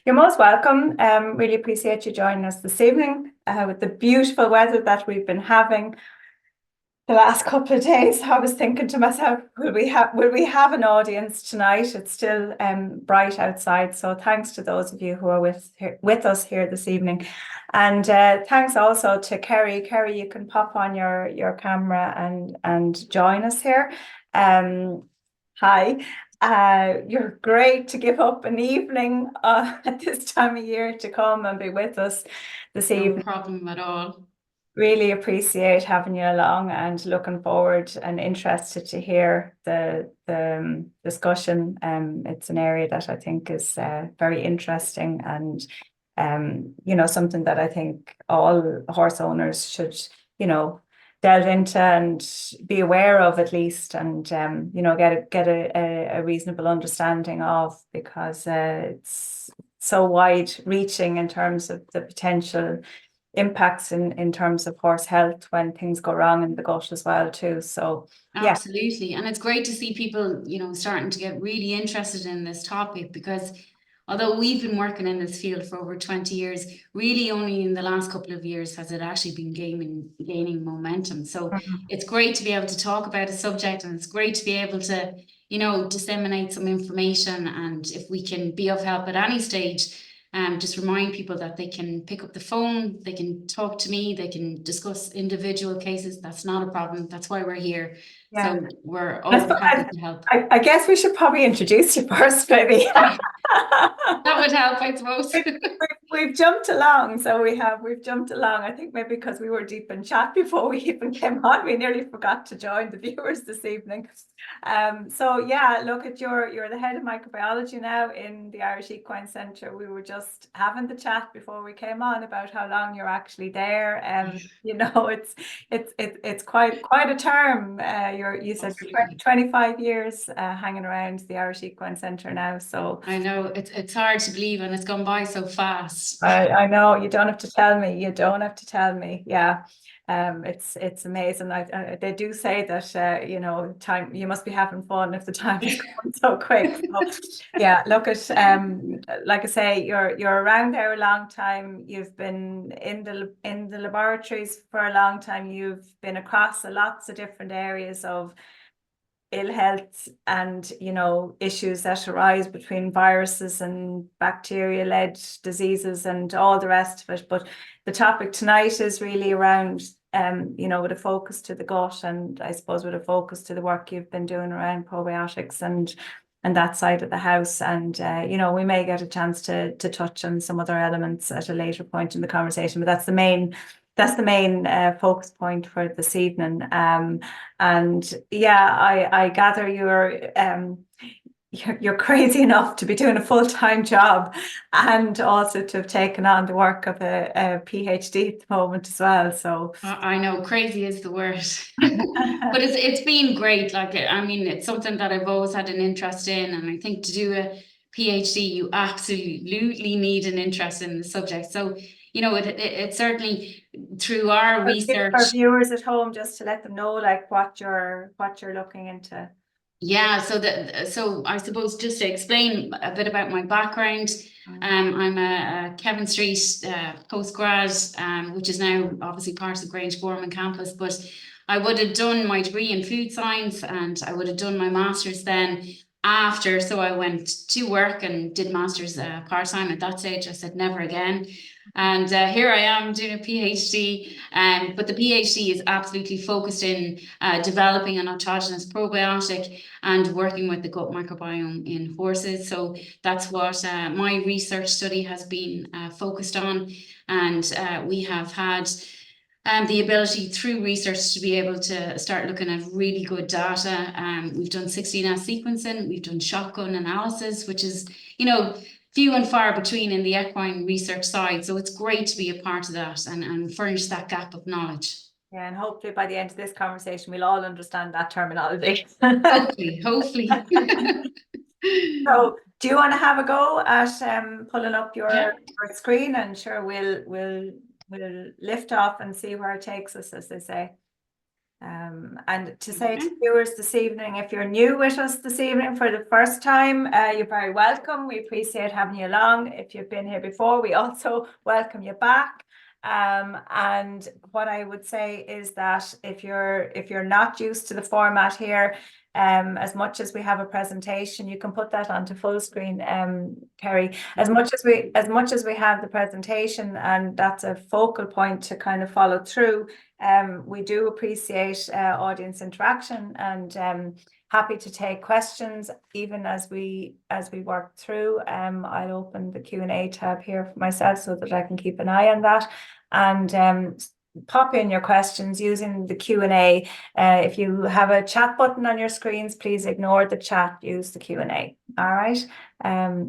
You're most welcome. Really appreciate you joining us this evening with the beautiful weather that we've been having the last couple of days. I was thinking to myself, will we have an audience tonight? It's still bright outside. So thanks to those of you who are with us here this evening. And thanks also to Kerry. Kerry, you can pop on your camera and join us here. Hi. You're great to give up an evening at this time of year to come and be with us this evening. No problem at all. Really appreciate having you along and looking forward and interested to hear the discussion. It's an area that I think is very interesting and something that I think all horse owners should delve into and be aware of at least, and get a reasonable understanding of, because it's so wide reaching in terms of the potential impacts in terms of horse health when things go wrong in the gut as well too. So yeah, absolutely. And it's great to see people, starting to get really interested in this topic, because although we've been working in this field for over 20 years, really only in the last couple of years has it actually been gaining momentum. So it's great to be able to talk about a subject, and it's great to be able to, disseminate some information. And if we can be of help at any stage, just remind people that they can pick up the phone, they can talk to me, they can discuss individual cases. That's not a problem. That's why we're here. yeah. So we're always happy to help. I guess we should probably introduce you first, maybe. That would help, I suppose. We've jumped along, we've jumped along. I think maybe because we were deep in chat before we even came on, we nearly forgot to join the viewers this evening. So yeah, look, you're the head of microbiology now in the Irish Equine Centre. We were just having the chat before we came on about how long you're actually there. It's quite a term. You said you're 25 years hanging around the Irish Equine Centre now. So I know it's hard to believe, and it's gone by so fast. I know, you don't have to tell me. You don't have to tell me. Yeah. It's amazing. They do say that time, you must be having fun if the time is going so quick. So, yeah, look at like I say, you're around there a long time. You've been in the laboratories for a long time. You've been across lots of different areas of ill health and issues that arise between viruses and bacteria-led diseases and all the rest of it. But the topic tonight is really around with a focus to the gut, and I suppose with a focus to the work you've been doing around probiotics and that side of the house. And we may get a chance to touch on some other elements at a later point in the conversation, but that's the main focus point for this evening. And yeah, I gather you're crazy enough to be doing a full-time job and also to have taken on the work of a PhD at the moment as well. So I know, crazy is the word, but it's been great. Like, I mean, it's something that I've always had an interest in, and I think to do a PhD, you absolutely need an interest in the subject. So it certainly, through our research, for viewers at home, just to let them know like what you're looking into. Yeah, so I suppose just to explain a bit about my background, I'm a Kevin Street postgrad, which is now obviously part of Grange Gorman campus, but I would have done my degree in food science, and I would have done my master's then after. So I went to work and did master's part-time. At that stage I said never again, and here I am doing a PhD. But the PhD is absolutely focused in developing an autogenous probiotic and working with the gut microbiome in horses. So that's what my research study has been focused on. And we have had the ability through research to be able to start looking at really good data. We've done 16S sequencing, we've done shotgun analysis, which is, few and far between in the equine research side. So it's great to be a part of that and furnish that gap of knowledge. Yeah, and hopefully by the end of this conversation, we'll all understand that terminology. Hopefully. So, do you want to have a go at pulling up your screen, and sure we'll lift off and see where it takes us, as they say. And to say to viewers this evening, if you're new with us this evening for the first time, you're very welcome. We appreciate having you along. If you've been here before, we also welcome you back. And what I would say is that if you're not used to the format here, as much as we have a presentation, you can put that onto full screen, Kerry. As much as we have the presentation, and that's a focal point to kind of follow through. We do appreciate audience interaction, and happy to take questions even as we work through. I'll open the Q&A tab here for myself so that I can keep an eye on that, and pop in your questions using the Q&A. If you have a chat button on your screens, please ignore the chat, use the Q&A. All right.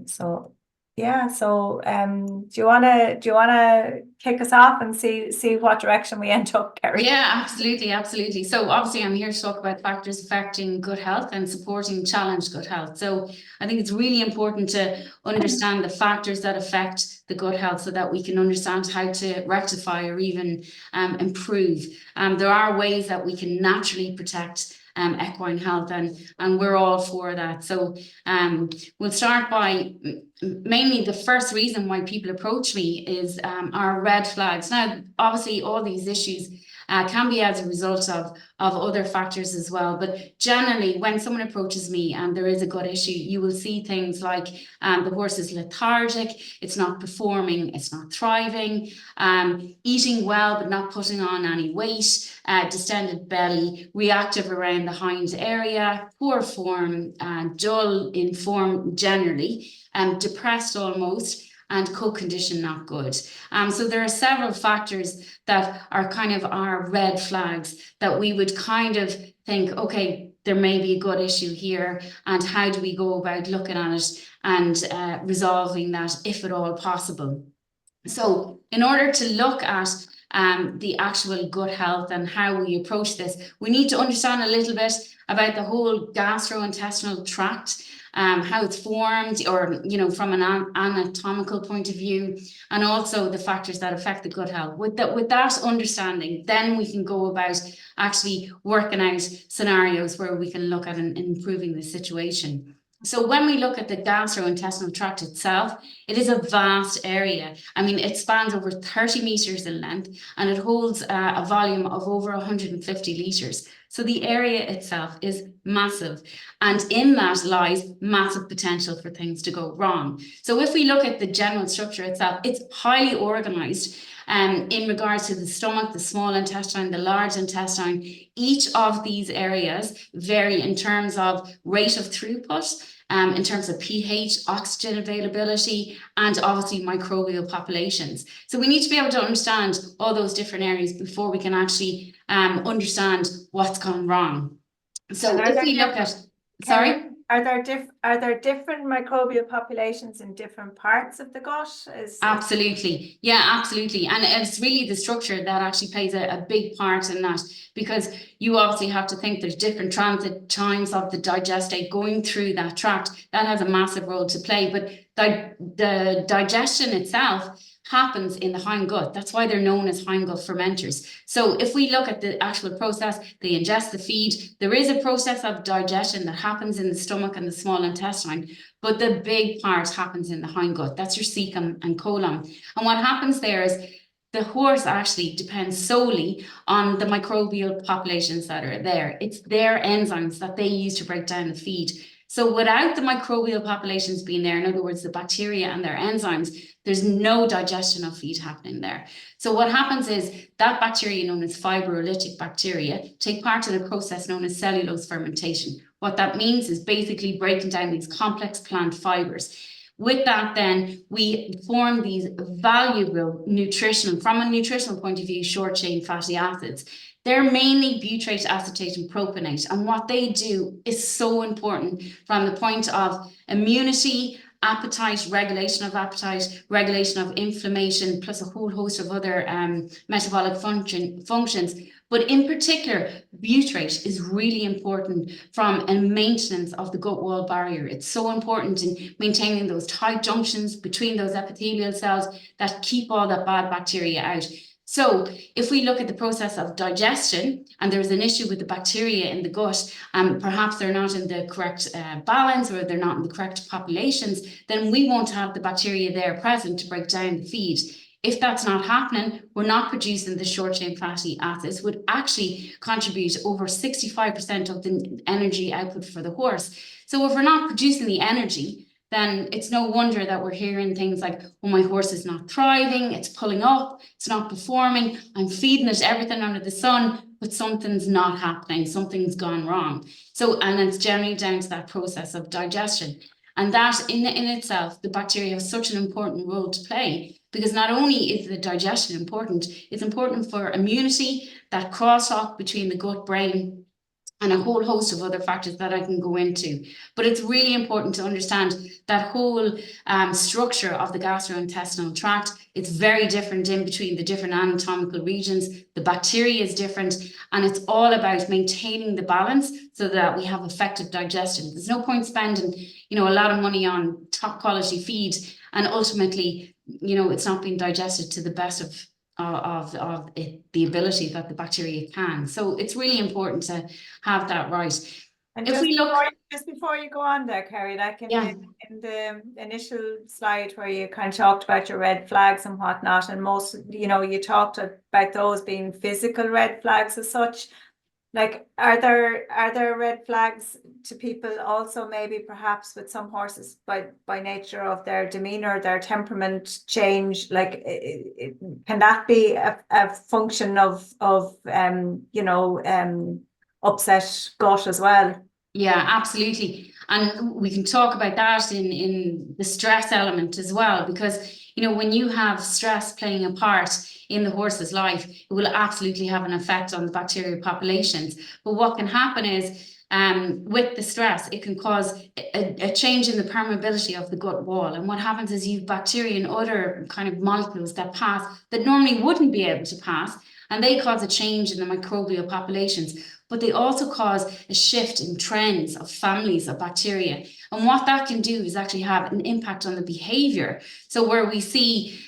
So yeah, so do you wanna kick us off and see what direction we end up, Kerry? Yeah, absolutely. So obviously I'm here to talk about factors affecting gut health and supporting challenged gut health. So I think it's really important to understand the factors that affect the gut health so that we can understand how to rectify or even improve. There are ways that we can naturally protect equine health, and we're all for that. So we'll start by mainly the first reason why people approach me is our red flags. Now, obviously, all these issues can be as a result of other factors as well. But generally, when someone approaches me and there is a gut issue, you will see things like the horse is lethargic, it's not performing, it's not thriving, eating well but not putting on any weight, distended belly, reactive around the hind area, poor form, dull in form generally, depressed almost, and co-condition not good. So there are several factors that are kind of our red flags that we would kind of think, okay, there may be a gut issue here, and how do we go about looking at it and resolving that if at all possible. So in order to look at the actual gut health and how we approach this, we need to understand a little bit about the whole gastrointestinal tract, how it's formed, or from an anatomical point of view, and also the factors that affect the gut health. With that understanding, then we can go about actually working out scenarios where we can look at improving the situation. So when we look at the gastrointestinal tract itself, it is a vast area. I mean, it spans over 30 meters in length, and it holds a volume of over 150 liters. So the area itself is massive, and in that lies massive potential for things to go wrong. So if we look at the general structure itself, it's highly organized in regards to the stomach, the small intestine, the large intestine. Each of these areas vary in terms of rate of throughput, in terms of pH, oxygen availability, and obviously microbial populations. So we need to be able to understand all those different areas before we can actually understand what's gone wrong. So if we look at, sorry? Are there different microbial populations in different parts of the gut? Absolutely. Yeah, absolutely. And it's really the structure that actually plays a big part in that, because you obviously have to think there's different transit times of the digestate going through that tract. That has a massive role to play. But the digestion itself happens in the hindgut. That's why they're known as hindgut fermenters. So if we look at the actual process, they ingest the feed. There is a process of digestion that happens in the stomach and the small intestine, but the big part happens in the hindgut. That's your cecum and colon. And what happens there is the horse actually depends solely on the microbial populations that are there. It's their enzymes that they use to break down the feed. So without the microbial populations being there, in other words, the bacteria and their enzymes, there's no digestion of feed happening there. So what happens is that bacteria, known as fibrolytic bacteria, take part in a process known as cellulose fermentation. What that means is basically breaking down these complex plant fibers. With that, then, we form these valuable from a nutritional point of view, short-chain fatty acids. They're mainly butyrate, acetate, and propionate. And what they do is so important from the point of immunity, appetite, regulation of inflammation, plus a whole host of other metabolic functions. But in particular, butyrate is really important from a maintenance of the gut wall barrier. It's so important in maintaining those tight junctions between those epithelial cells that keep all that bad bacteria out. So if we look at the process of digestion and there's an issue with the bacteria in the gut, perhaps they're not in the correct balance, or they're not in the correct populations, then we won't have the bacteria there present to break down the feed. If that's not happening, we're not producing the short-chain fatty acids, would actually contribute over 65% of the energy output for the horse. So if we're not producing the energy, then it's no wonder that we're hearing things like, oh, my horse is not thriving, it's pulling up, it's not performing, I'm feeding it everything under the sun, but something's not happening, something's gone wrong. So, and it's generally down to that process of digestion. And that in itself, the bacteria have such an important role to play, because not only is the digestion important, it's important for immunity, that crosstalk between the gut brain, and a whole host of other factors that I can go into. But it's really important to understand that whole structure of the gastrointestinal tract. It's very different in between the different anatomical regions. The bacteria is different, and it's all about maintaining the balance so that we have effective digestion. There's no point spending, a lot of money on top quality feed, and ultimately, it's not being digested to the best of the ability that the bacteria can. So it's really important to have that right. And if we look just before you go on there, Kerry, like in the initial slide where you kind of talked about your red flags and whatnot, and most, you talked about those being physical red flags as such. Like, are there red flags to people also, maybe perhaps with some horses by nature of their demeanor, their temperament change? Like, can that be a function of upset gut as well? Yeah, absolutely. And we can talk about that in the stress element as well, because when you have stress playing a part in the horse's life, it will absolutely have an effect on the bacterial populations. But what can happen is, with the stress, it can cause a change in the permeability of the gut wall. And what happens is you've bacteria and other kind of molecules that pass that normally wouldn't be able to pass, and they cause a change in the microbial populations. But they also cause a shift in trends of families of bacteria. And what that can do is actually have an impact on the behavior. So where we see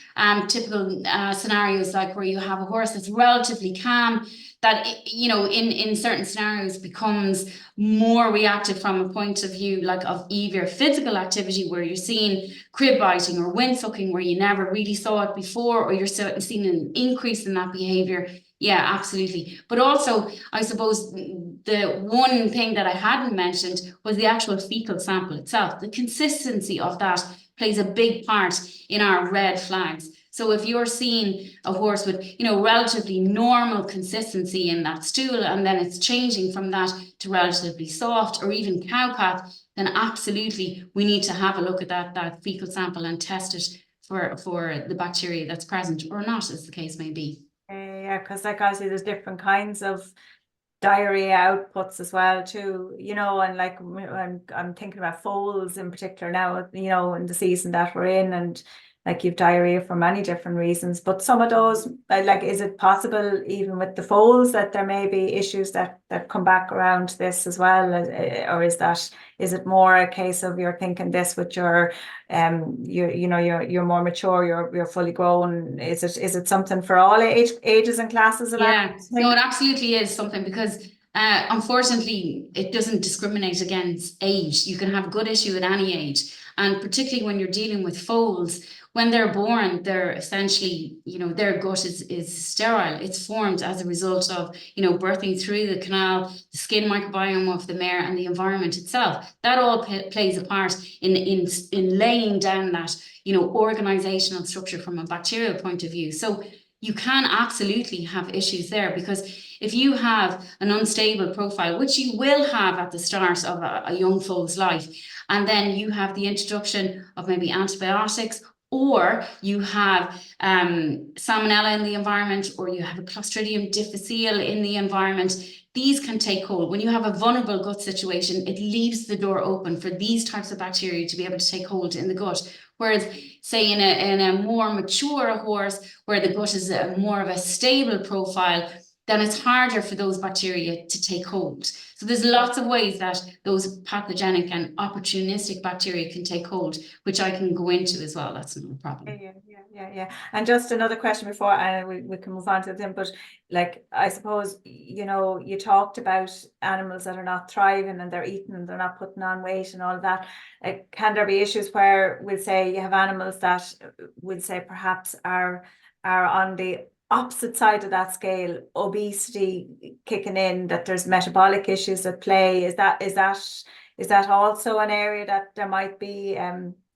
typical scenarios like where you have a horse that's relatively calm, that in certain scenarios becomes more reactive from a point of view like of either physical activity, where you're seeing crib biting or wind sucking where you never really saw it before, or you're seeing an increase in that behavior. Yeah, absolutely. But also, I suppose the one thing that I hadn't mentioned was the actual fecal sample itself. The consistency of that plays a big part in our red flags. So if you're seeing a horse with, relatively normal consistency in that stool, and then it's changing from that to relatively soft or even cowpath, then absolutely we need to have a look at that fecal sample and test it for the bacteria that's present or not, as the case may be. Yeah, because like obviously there's different kinds of diarrhea outputs as well too, and like I'm thinking about foals in particular now, in the season that we're in, and like you've diarrhea for many different reasons. But some of those, like, is it possible even with the foals that there may be issues that come back around this as well, or is it more a case of you're thinking this with your you're more mature, you're fully grown? Is it something for all ages and classes? Yeah, no, it absolutely is something, because unfortunately it doesn't discriminate against age. You can have a good issue at any age, and particularly when you're dealing with foals. When they're born, they're essentially, their gut is sterile. It's formed as a result of, birthing through the canal, the skin microbiome of the mare, and the environment itself. That all plays a part in laying down that, organizational structure from a bacterial point of view. So you can absolutely have issues there, because if you have an unstable profile, which you will have at the start of a young foal's life, and then you have the introduction of maybe antibiotics, or you have salmonella in the environment, or you have a Clostridium difficile in the environment, these can take hold. When you have a vulnerable gut situation, it leaves the door open for these types of bacteria to be able to take hold in the gut. Whereas, say, in a more mature horse, where the gut is more of a stable profile, then it's harder for those bacteria to take hold. So there's lots of ways that those pathogenic and opportunistic bacteria can take hold, which I can go into as well. That's not a problem. Yeah. And just another question before we can move on to them, but like, I suppose, you know, you talked about animals that are not thriving and they're eating and they're not putting on weight and all of that. Like, can there be issues where we'll say you have animals that we'll say perhaps are on the opposite side of that scale, obesity kicking in, that there's metabolic issues at play? Is that also an area that there might be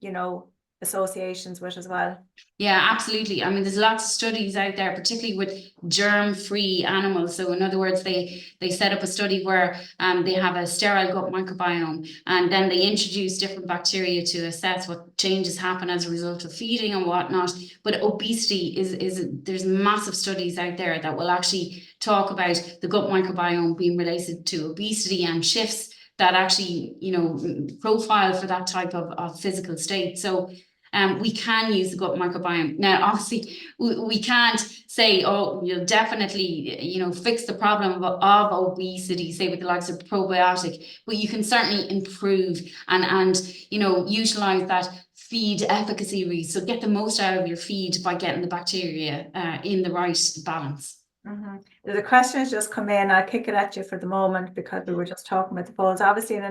you know, associations with as well? Yeah, absolutely. I mean, there's lots of studies out there, particularly with germ-free animals. So in other words, they set up a study where they have a sterile gut microbiome, and then they introduce different bacteria to assess what changes happen as a result of feeding and whatnot. But obesity there's massive studies out there that will actually talk about the gut microbiome being related to obesity and shifts that actually, you know, profile for that type of physical state. So we can use the gut microbiome. Now, obviously, we can't say, oh, you'll definitely, you know, fix the problem of obesity, say with the likes of probiotic, but you can certainly improve and you know, utilize that feed efficacy rate. So get the most out of your feed by getting the bacteria in the right balance. The question has just come in. I'll kick it at you for the moment because we were just talking about the foals. Obviously, in a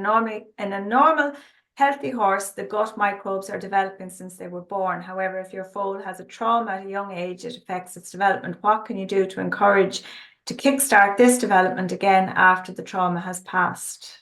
normal healthy horse, the gut microbes are developing since they were born. However, if your foal has a trauma at a young age, it affects its development. What can you do to encourage to kickstart this development again after the trauma has passed?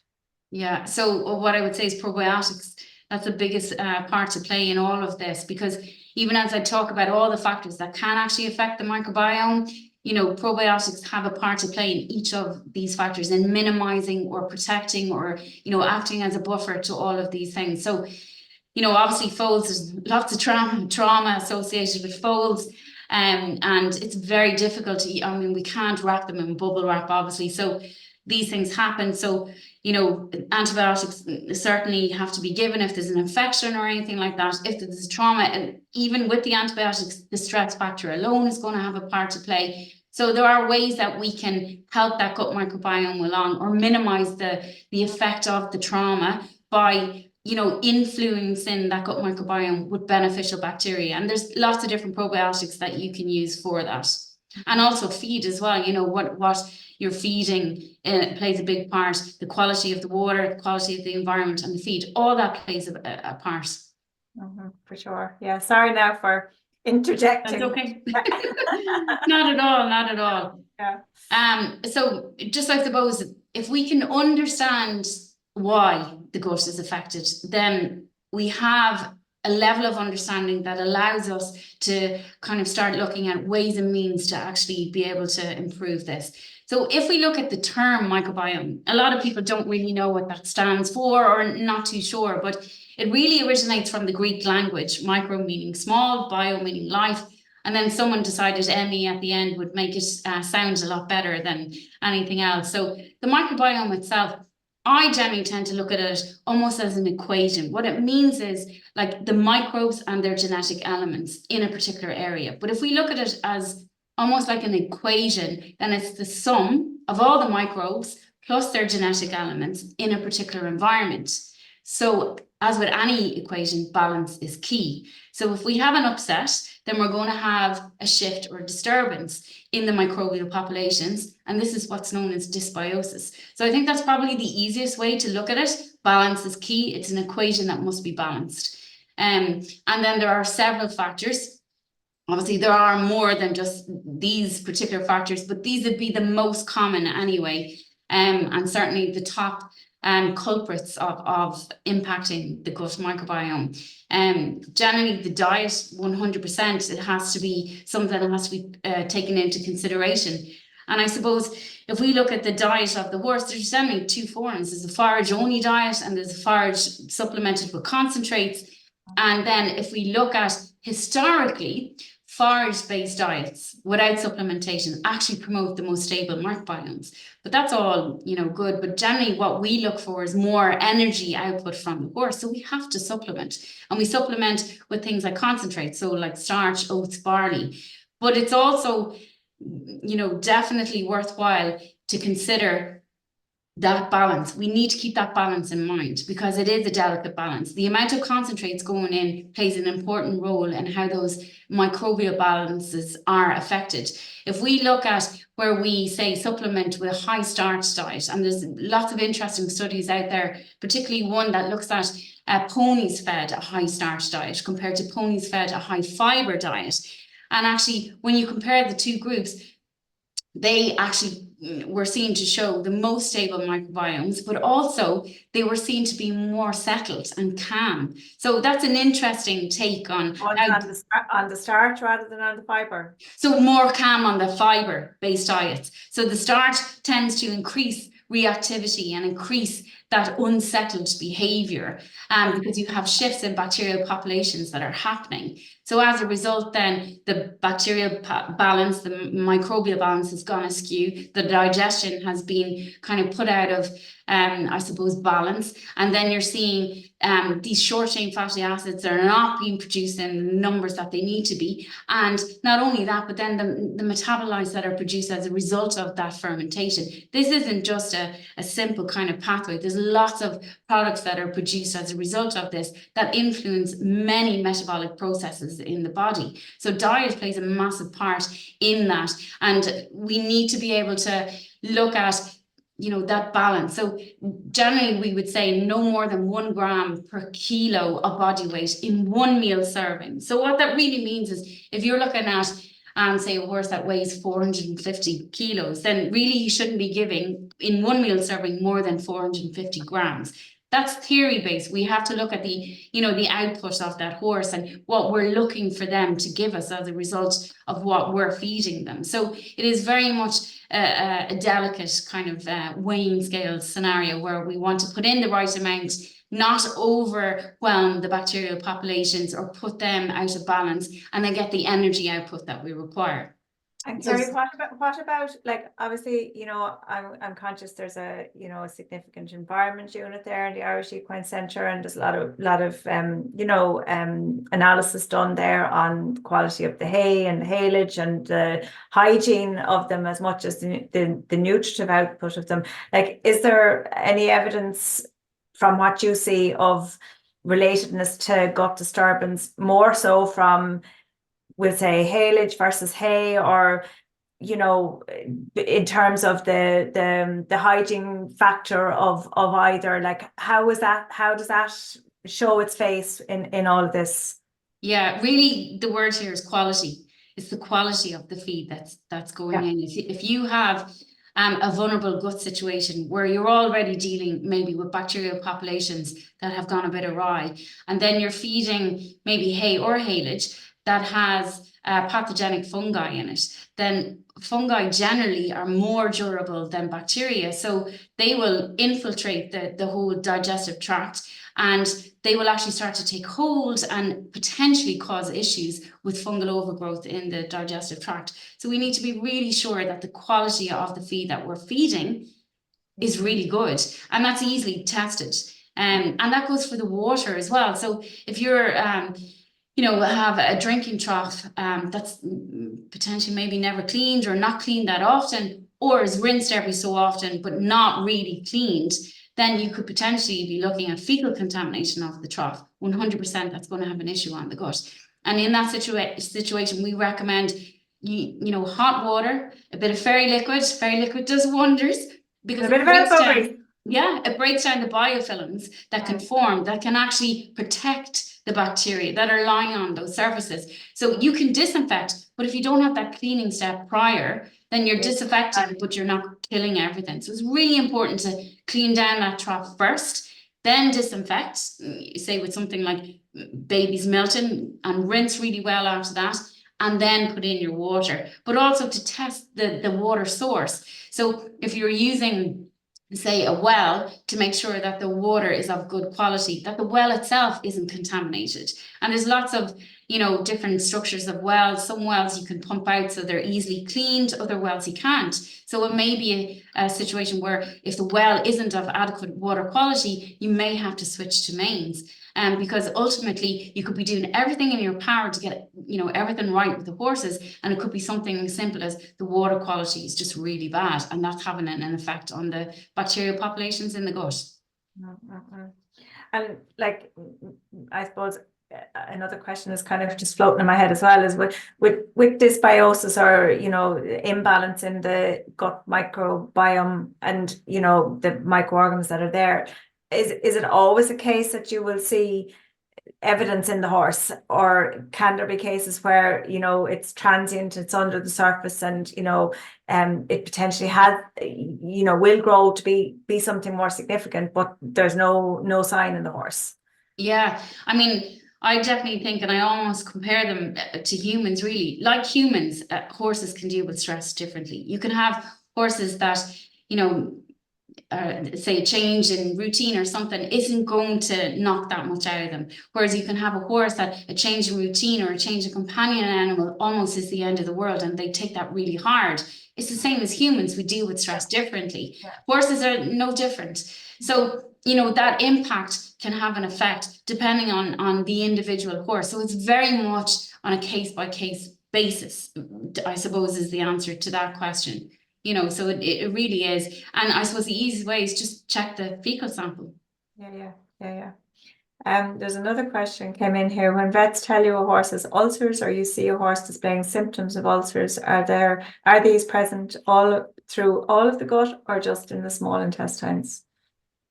Yeah, so what I would say is probiotics. That's the biggest part to play in all of this, because even as I talk about all the factors that can actually affect the microbiome, you know, probiotics have a part to play in each of these factors in minimizing or protecting or, you know, acting as a buffer to all of these things. So, you know, obviously foals, there's lots of trauma associated with foals, and it's very difficult to, I mean, we can't wrap them in bubble wrap, obviously. So these things happen. So, you know, antibiotics certainly have to be given if there's an infection or anything like that. If there's trauma, and even with the antibiotics, the stress factor alone is going to have a part to play. So there are ways that we can help that gut microbiome along or minimize the effect of the trauma by, you know, influencing that gut microbiome with beneficial bacteria. And there's lots of different probiotics that you can use for that. And also feed as well, you know, what you're feeding plays a big part. The quality of the water, the quality of the environment and the feed, all that plays a part. For sure. Yeah, sorry now for interjecting. That's okay. Not at all. Yeah. So just I suppose if we can understand why the gut is affected, then we have a level of understanding that allows us to kind of start looking at ways and means to actually be able to improve this. So if we look at the term microbiome, a lot of people don't really know what that stands for or not too sure, but it really originates from the Greek language, micro meaning small, bio meaning life. And then someone decided ME at the end would make it sound a lot better than anything else. So the microbiome itself, I generally tend to look at it almost as an equation. What it means is like the microbes and their genetic elements in a particular area. But if we look at it as almost like an equation, then it's the sum of all the microbes plus their genetic elements in a particular environment. So as with any equation, balance is key. So if we have an upset, then we're going to have a shift or a disturbance in the microbial populations. And this is what's known as dysbiosis. So I think that's probably the easiest way to look at it. Balance is key. It's an equation that must be balanced. And then there are several factors. Obviously, there are more than just these particular factors, but these would be the most common anyway. And certainly the top culprits of impacting the gut microbiome. Generally the diet, 100%, it has to be something that has to be taken into consideration. And I suppose if we look at the diet of the horse, there's generally two forms. There's a forage only diet and there's a forage supplemented with concentrates. And then if we look at historically, forage-based diets without supplementation actually promote the most stable microbiomes. But that's all, you know, good. But generally what we look for is more energy output from the horse. So we have to supplement. And we supplement with things like concentrates, so like starch, oats, barley. But it's also, definitely worthwhile to consider that balance. We need to keep that balance in mind because it is a delicate balance. The amount of concentrates going in plays an important role in how those microbial balances are affected. If we look at where we say supplement with a high starch diet, and there's lots of interesting studies out there, particularly one that looks at ponies fed a high starch diet compared to ponies fed a high fiber diet. And actually, when you compare the two groups, they actually were seen to show the most stable microbiomes, but also they were seen to be more settled and calm. So that's an interesting take on the starch rather than on the fiber. So more calm on the fiber-based diets. So the starch tends to increase reactivity and increase that unsettled behavior because you have shifts in bacterial populations that are happening. So as a result, then the bacterial balance, the microbial balance has gone askew. The digestion has been kind of put out of, I suppose, balance. And then you're seeing these short-chain fatty acids are not being produced in the numbers that they need to be. And not only that, but then the metabolites that are produced as a result of that fermentation. This isn't just a simple kind of pathway. There's lots of products that are produced as a result of this that influence many metabolic processes in the body. So diet plays a massive part in that. And we need to be able to look at that balance. So generally we would say no more than 1 gram per kilo of body weight in one meal serving. So what that really means is if you're looking at say a horse that weighs 450 kilos, then really you shouldn't be giving in one meal serving more than 450 grams. That's theory based. We have to look at the output of that horse and what we're looking for them to give us as a result of what we're feeding them. So it is very much a delicate kind of weighing scale scenario where we want to put in the right amount, not overwhelm the bacterial populations or put them out of balance, and then get the energy output that we require. And Kerry, what about like obviously I'm conscious there's a a significant environment unit there in the Irish Equine Centre, and there's a lot of analysis done there on the quality of the hay and the haylage and the hygiene of them as much as the nutritive output of them. Like, is there any evidence from what you see of relatedness to gut disturbance, more so from, we'll say, haylage versus hay, or in terms of the hygiene factor of either? Like, how does that show its face in all of this? Yeah, really the word here is quality. It's the quality of the feed that's going in. If you have a vulnerable gut situation where you're already dealing maybe with bacterial populations that have gone a bit awry, and then you're feeding maybe hay or haylage that has pathogenic fungi in it, then fungi generally are more durable than bacteria. So they will infiltrate the whole digestive tract, and they will actually start to take hold and potentially cause issues with fungal overgrowth in the digestive tract. So we need to be really sure that the quality of the feed that we're feeding is really good, and that's easily tested. And that goes for the water as well. So if you're have a drinking trough that's potentially maybe never cleaned or not cleaned that often, or is rinsed every so often but not really cleaned, then you could potentially be looking at fecal contamination of the trough. 100% that's going to have an issue on the gut. And in that situation, we recommend hot water, a bit of fairy liquid. Fairy liquid does wonders because it breaks down the biofilms that can form, that can actually protect the bacteria that are lying on those surfaces. So you can disinfect, but if you don't have that cleaning step prior, then you're disinfecting, but you're not killing everything. So it's really important to clean down that trough first, then disinfect, say with something like baby's Milton, and rinse really well after that, and then put in your water, but also to test the water source. So if you're using, say, a well, to make sure that the water is of good quality, that the well itself isn't contaminated. And there's lots of different structures of wells. Some wells you can pump out so they're easily cleaned, other wells you can't. So it may be a situation where if the well isn't of adequate water quality, you may have to switch to mains. Because ultimately you could be doing everything in your power to get, everything right with the horses. And it could be something as simple as the water quality is just really bad. And that's having an effect on the bacterial populations in the gut. And like, I suppose another question is kind of just floating in my head as well, is with dysbiosis or, imbalance in the gut microbiome and, the microorganisms that are there, is it always a case that you will see evidence in the horse, or can there be cases where it's transient, it's under the surface, and it potentially has will grow to be something more significant, but there's no sign in the horse? Yeah, I mean, I definitely think, and I almost compare them to humans, really. Like humans, horses can deal with stress differently. You can have horses that say a change in routine or something isn't going to knock that much out of them. Whereas you can have a horse that a change in routine or a change in companion animal almost is the end of the world, and they take that really hard. It's the same as humans. We deal with stress differently. Horses are no different. So, that impact can have an effect depending on the individual horse. So it's very much on a case-by-case basis, I suppose, is the answer to that question. So it really is. And I suppose the easiest way is just check the fecal sample. Yeah. There's another question came in here. When vets tell you a horse has ulcers, or you see a horse displaying symptoms of ulcers, are these present through all of the gut, or just in the small intestines?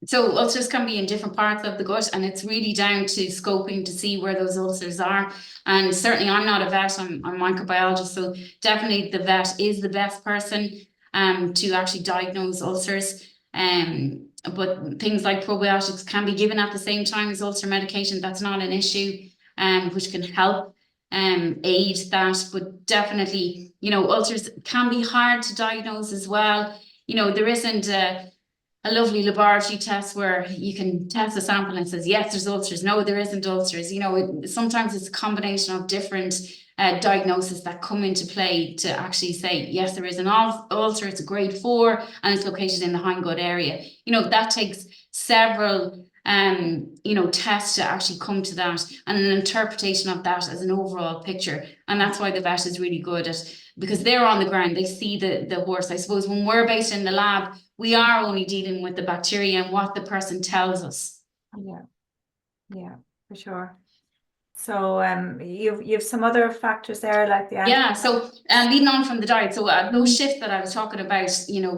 So ulcers can be in different parts of the gut, and it's really down to scoping to see where those ulcers are. And certainly I'm not a vet, I'm a microbiologist, so definitely the vet is the best person to actually diagnose ulcers. But things like probiotics can be given at the same time as ulcer medication. That's not an issue, which can help aid that. But definitely, ulcers can be hard to diagnose as well. There isn't a lovely laboratory test where you can test a sample and it says, yes, there's ulcers. No, there isn't ulcers. Sometimes it's a combination of different diagnoses that come into play to actually say, yes, there is an ulcer, it's a grade 4 and it's located in the hindgut area. That takes several tests to actually come to that, and an interpretation of that as an overall picture. And that's why the vet is really good at, because they're on the ground, they see the horse. I suppose when we're based in the lab, we are only dealing with the bacteria and what the person tells us. Yeah, for sure. So you've some other factors there, like the so leading on from the diet, so those shifts that I was talking about,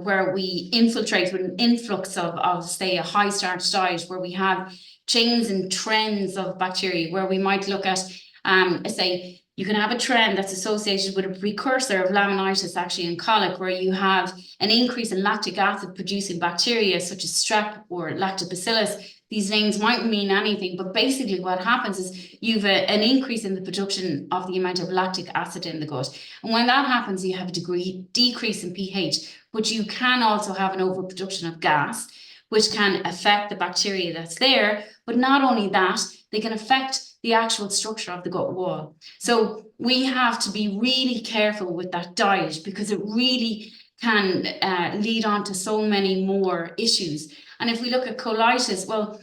where we infiltrate with an influx of say a high starch diet, where we have chains and trends of bacteria, where we might look at say you can have a trend that's associated with a precursor of laminitis, actually in colic, where you have an increase in lactic acid producing bacteria such as strep or lactobacillus. These names might mean anything, but basically what happens is you've an increase in the production of the amount of lactic acid in the gut. And when that happens, you have a decrease in pH, but you can also have an overproduction of gas, which can affect the bacteria that's there. But not only that, they can affect the actual structure of the gut wall. So we have to be really careful with that diet, because it really can lead on to so many more issues. And if we look at colitis, well,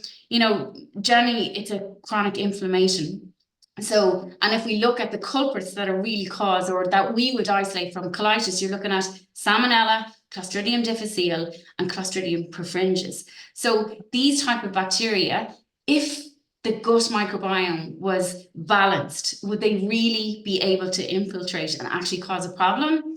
generally it's a chronic inflammation. So, and if we look at the culprits that are really caused, or that we would isolate from colitis, you're looking at Salmonella, Clostridium difficile, and Clostridium perfringens. So these type of bacteria, if the gut microbiome was balanced, would they really be able to infiltrate and actually cause a problem?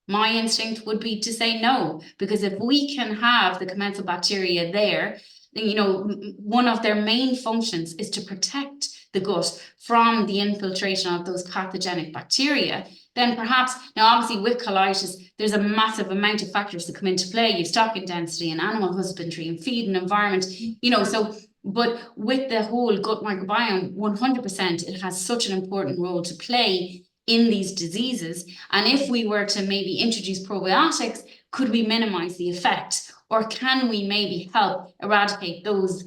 My instinct would be to say no, because if we can have the commensal bacteria there, then, one of their main functions is to protect the gut from the infiltration of those pathogenic bacteria. Then perhaps, now obviously with colitis, there's a massive amount of factors that come into play. You've stocking density and animal husbandry and feed and environment, but with the whole gut microbiome, 100%, it has such an important role to play in these diseases. And if we were to maybe introduce probiotics, could we minimize the effect? Or can we maybe help eradicate those,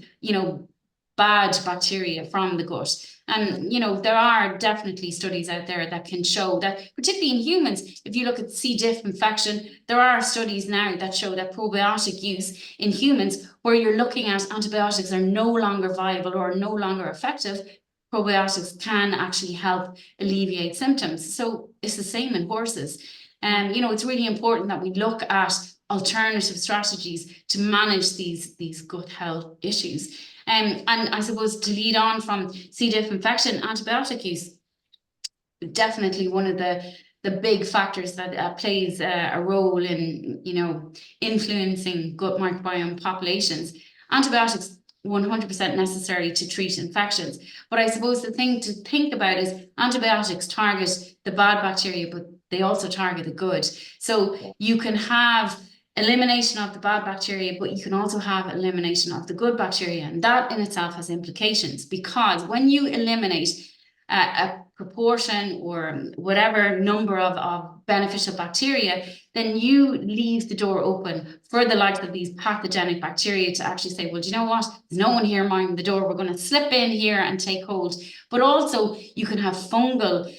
bad bacteria from the gut. And, you know, there are definitely studies out there that can show that, particularly in humans, if you look at C. diff infection, there are studies now that show that probiotic use in humans, where you're looking at antibiotics are no longer viable or no longer effective, probiotics can actually help alleviate symptoms. So it's the same in horses. And, you know, it's really important that we look at alternative strategies to manage these gut health issues. And I suppose to lead on from C. diff infection, antibiotic use, definitely one of the big factors that plays a role in, you know, influencing gut microbiome populations. Antibiotics 100% necessary to treat infections. But I suppose the thing to think about is antibiotics target the bad bacteria, but they also target the good. So you can have elimination of the bad bacteria, but you can also have elimination of the good bacteria. And that in itself has implications, because when you eliminate a proportion or whatever number of beneficial bacteria, then you leave the door open for the likes of these pathogenic bacteria to actually say, well, do you know what? There's no one here minding the door. We're going to slip in here and take hold. But also you can have fungal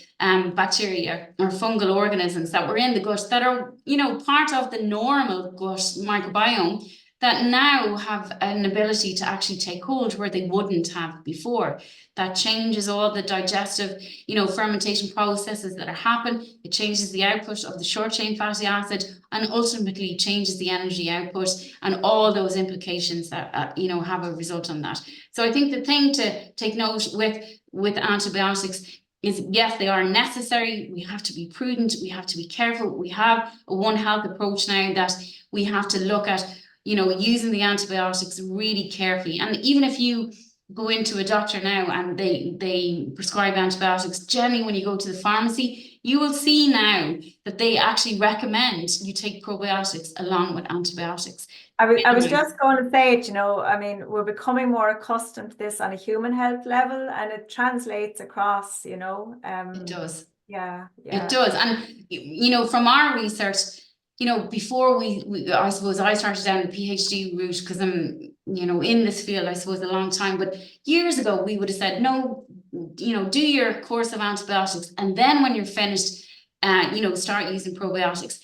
bacteria or fungal organisms that were in the gut that are, you know, part of the normal gut microbiome, that now have an ability to actually take hold where they wouldn't have before. That changes all the digestive, you know, fermentation processes that are happen. It changes the output of the short chain fatty acid, and ultimately changes the energy output and all those implications that, you know, have a result on that. So I think the thing to take note with antibiotics is, yes, they are necessary. We have to be prudent. We have to be careful. We have a One Health approach now that we have to look at, you know, using the antibiotics really carefully. And even if you go into a doctor now and they prescribe antibiotics, generally when you go to the pharmacy, you will see now that they actually recommend you take probiotics along with antibiotics. I was just going to say it, you know, I mean, we're becoming more accustomed to this on a human health level, and it translates across, you know. It does. Yeah. It does. And, you know, from our research, you know, before we I suppose I started down the PhD route because I'm, you know, in this field, I suppose, a long time. But years ago, we would have said, no, you know, do your course of antibiotics, and then when you're finished, you know, start using probiotics.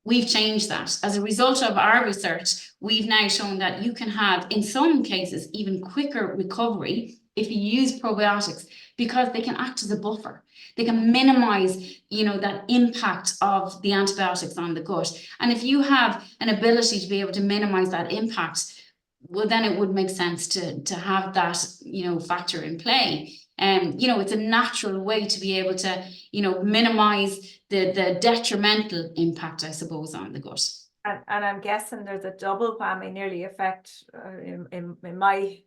We've changed that. As a result of our research, we've now shown that you can have, in some cases, even quicker recovery if you use probiotics, because they can act as a buffer. They can minimize, you know, that impact of the antibiotics on the gut. And if you have an ability to be able to minimize that impact, well, then it would make sense to have that, you know, factor in play. And, you know, it's a natural way to be able to, you know, minimize the detrimental impact, I suppose, on the gut. And I'm guessing there's a double whammy nearly effect in my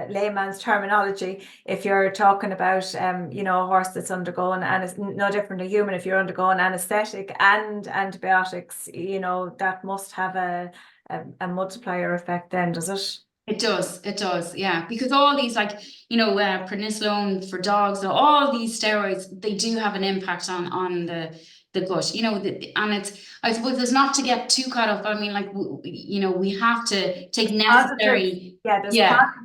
layman's terminology. If you're talking about, you know, a horse that's undergoing, and it's no different to human, if you're undergoing anesthetic and antibiotics, you know, that must have a multiplier effect then, does it? It does, yeah. Because all these, like, you know, prednisolone for dogs, all these steroids, they do have an impact on the gut, you know, and it's, I suppose, it's not to get too caught up. I mean, like, you know, we have to take necessary. There's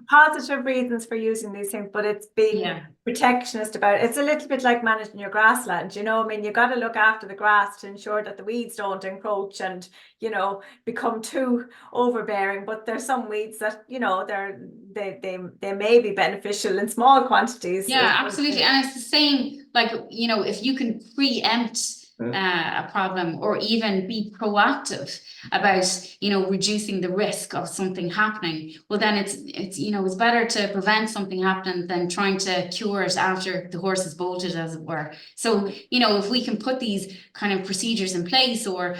positive reasons for using these things, but it's being protectionist about it. It's a little bit like managing your grassland, you know. I mean, you got to look after the grass to ensure that the weeds don't encroach and, you know, become too overbearing. But there's some weeds that, you know, they may be beneficial in small quantities. Yeah, absolutely. And it's the same, like, you know, if you can preempt a problem, or even be proactive about, you know, reducing the risk of something happening, well, then it's you know, it's better to prevent something happening than trying to cure it after the horse is bolted, as it were. So, you know, if we can put these kind of procedures in place, or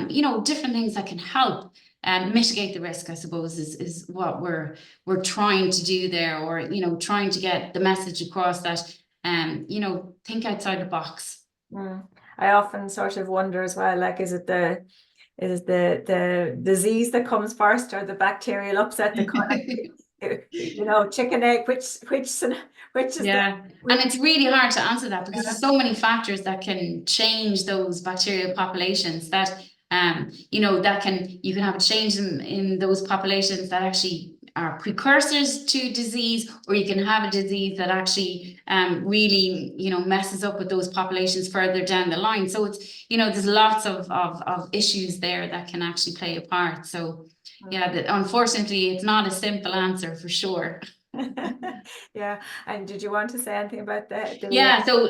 you know, different things that can help mitigate the risk, I suppose, is what we're trying to do there, or, you know, trying to get the message across that, you know, think outside the box. I often sort of wonder as well, like, is it the disease that comes first, or the bacterial upset that comes, you know, chicken egg, which is and it's really hard to answer that, because there's so many factors that can change those bacterial populations that you know, that you can have a change in those populations that actually are precursors to disease, or you can have a disease that actually really, messes up with those populations further down the line. So it's, there's lots of issues there that can actually play a part. So yeah, unfortunately, it's not a simple answer for sure. Yeah. And did you want to say anything about the Yeah, so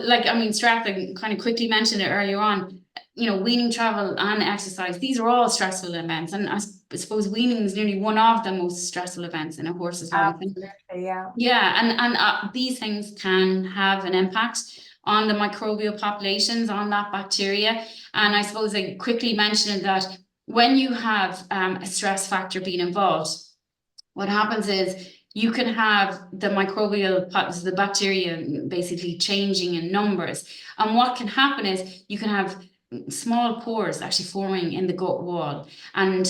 stress, I kind of quickly mentioned it earlier on, weaning, travel and exercise, these are all stressful events. And I suppose weaning is nearly one of the most stressful events in a horse's life. Absolutely, yeah. Yeah, and these things can have an impact on the microbial populations, on that bacteria. And I suppose I quickly mentioned that when you have a stress factor being involved, what happens is you can have the microbial, the bacteria basically changing in numbers. And what can happen is you can have small pores actually forming in the gut wall, and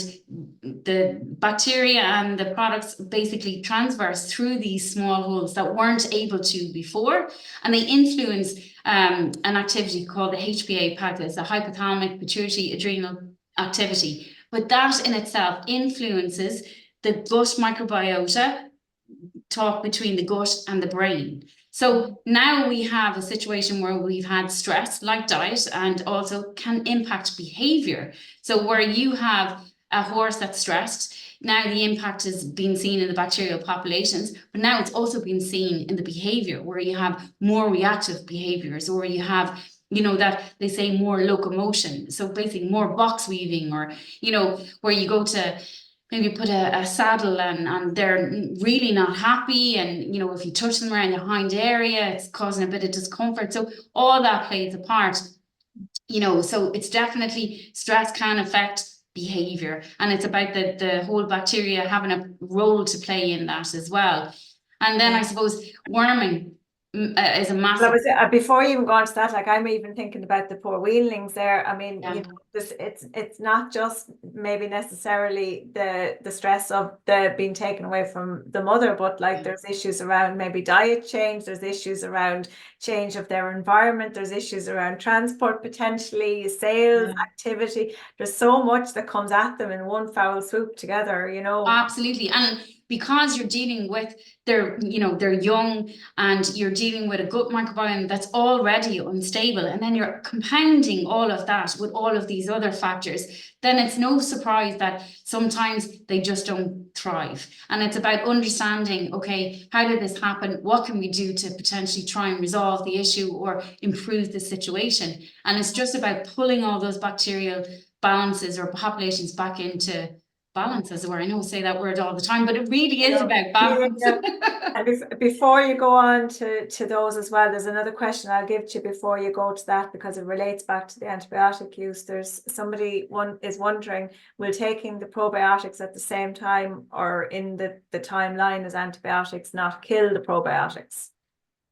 the bacteria and the products basically transverse through these small holes that weren't able to before, and they influence an activity called the HPA pathway, the hypothalamic pituitary adrenal activity. But that in itself influences the gut microbiota talk between the gut and the brain. So now we have a situation where we've had stress like diet, and also can impact behavior. So where you have a horse that's stressed, now the impact is being seen in the bacterial populations, but now it's also being seen in the behavior, where you have more reactive behaviors, or you have that they say more locomotion. So basically more box weaving, or, where you go to maybe put a saddle and they're really not happy. And, if you touch them around the hind area, it's causing a bit of discomfort. So all that plays a part, so it's definitely stress can affect behavior, and it's about the whole bacteria having a role to play in that as well. And then I suppose worming is a massive. Before you even go on to that, I'm even thinking about the poor weanlings there. I mean, it's not just maybe necessarily the stress of the being taken away from the mother, but there's issues around maybe diet change, there's issues around change of their environment, there's issues around transport, potentially sales activity. There's so much that comes at them in one foul swoop together, Absolutely. And because you're dealing with they're young, and you're dealing with a gut microbiome that's already unstable, and then you're compounding all of that with all of these other factors, then it's no surprise that sometimes they just don't thrive. And it's about understanding, okay, how did this happen? What can we do to potentially try and resolve the issue or improve the situation? And it's just about pulling all those bacterial balances or populations back into balance, as it were. I know I say that word all the time, but it really is about balance. And before you go on to those as well, there's another question I'll give to you before you go to that, because it relates back to the antibiotic use. There's somebody is wondering, will taking the probiotics at the same time or in the timeline as antibiotics not kill the probiotics?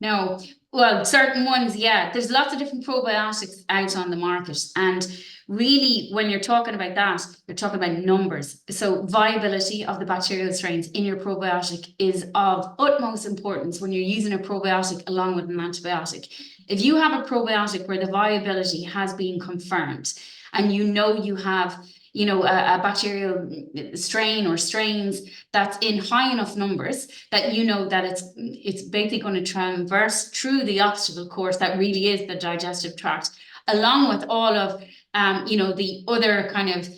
No, well, certain ones, yeah. There's lots of different probiotics out on the market, and really, when you're talking about that, you're talking about numbers. So viability of the bacterial strains in your probiotic is of utmost importance when you're using a probiotic along with an antibiotic. If you have a probiotic where the viability has been confirmed, and you have a bacterial strain or strains that's in high enough numbers that that it's basically going to traverse through the obstacle course that really is the digestive tract, along with all of the other kind of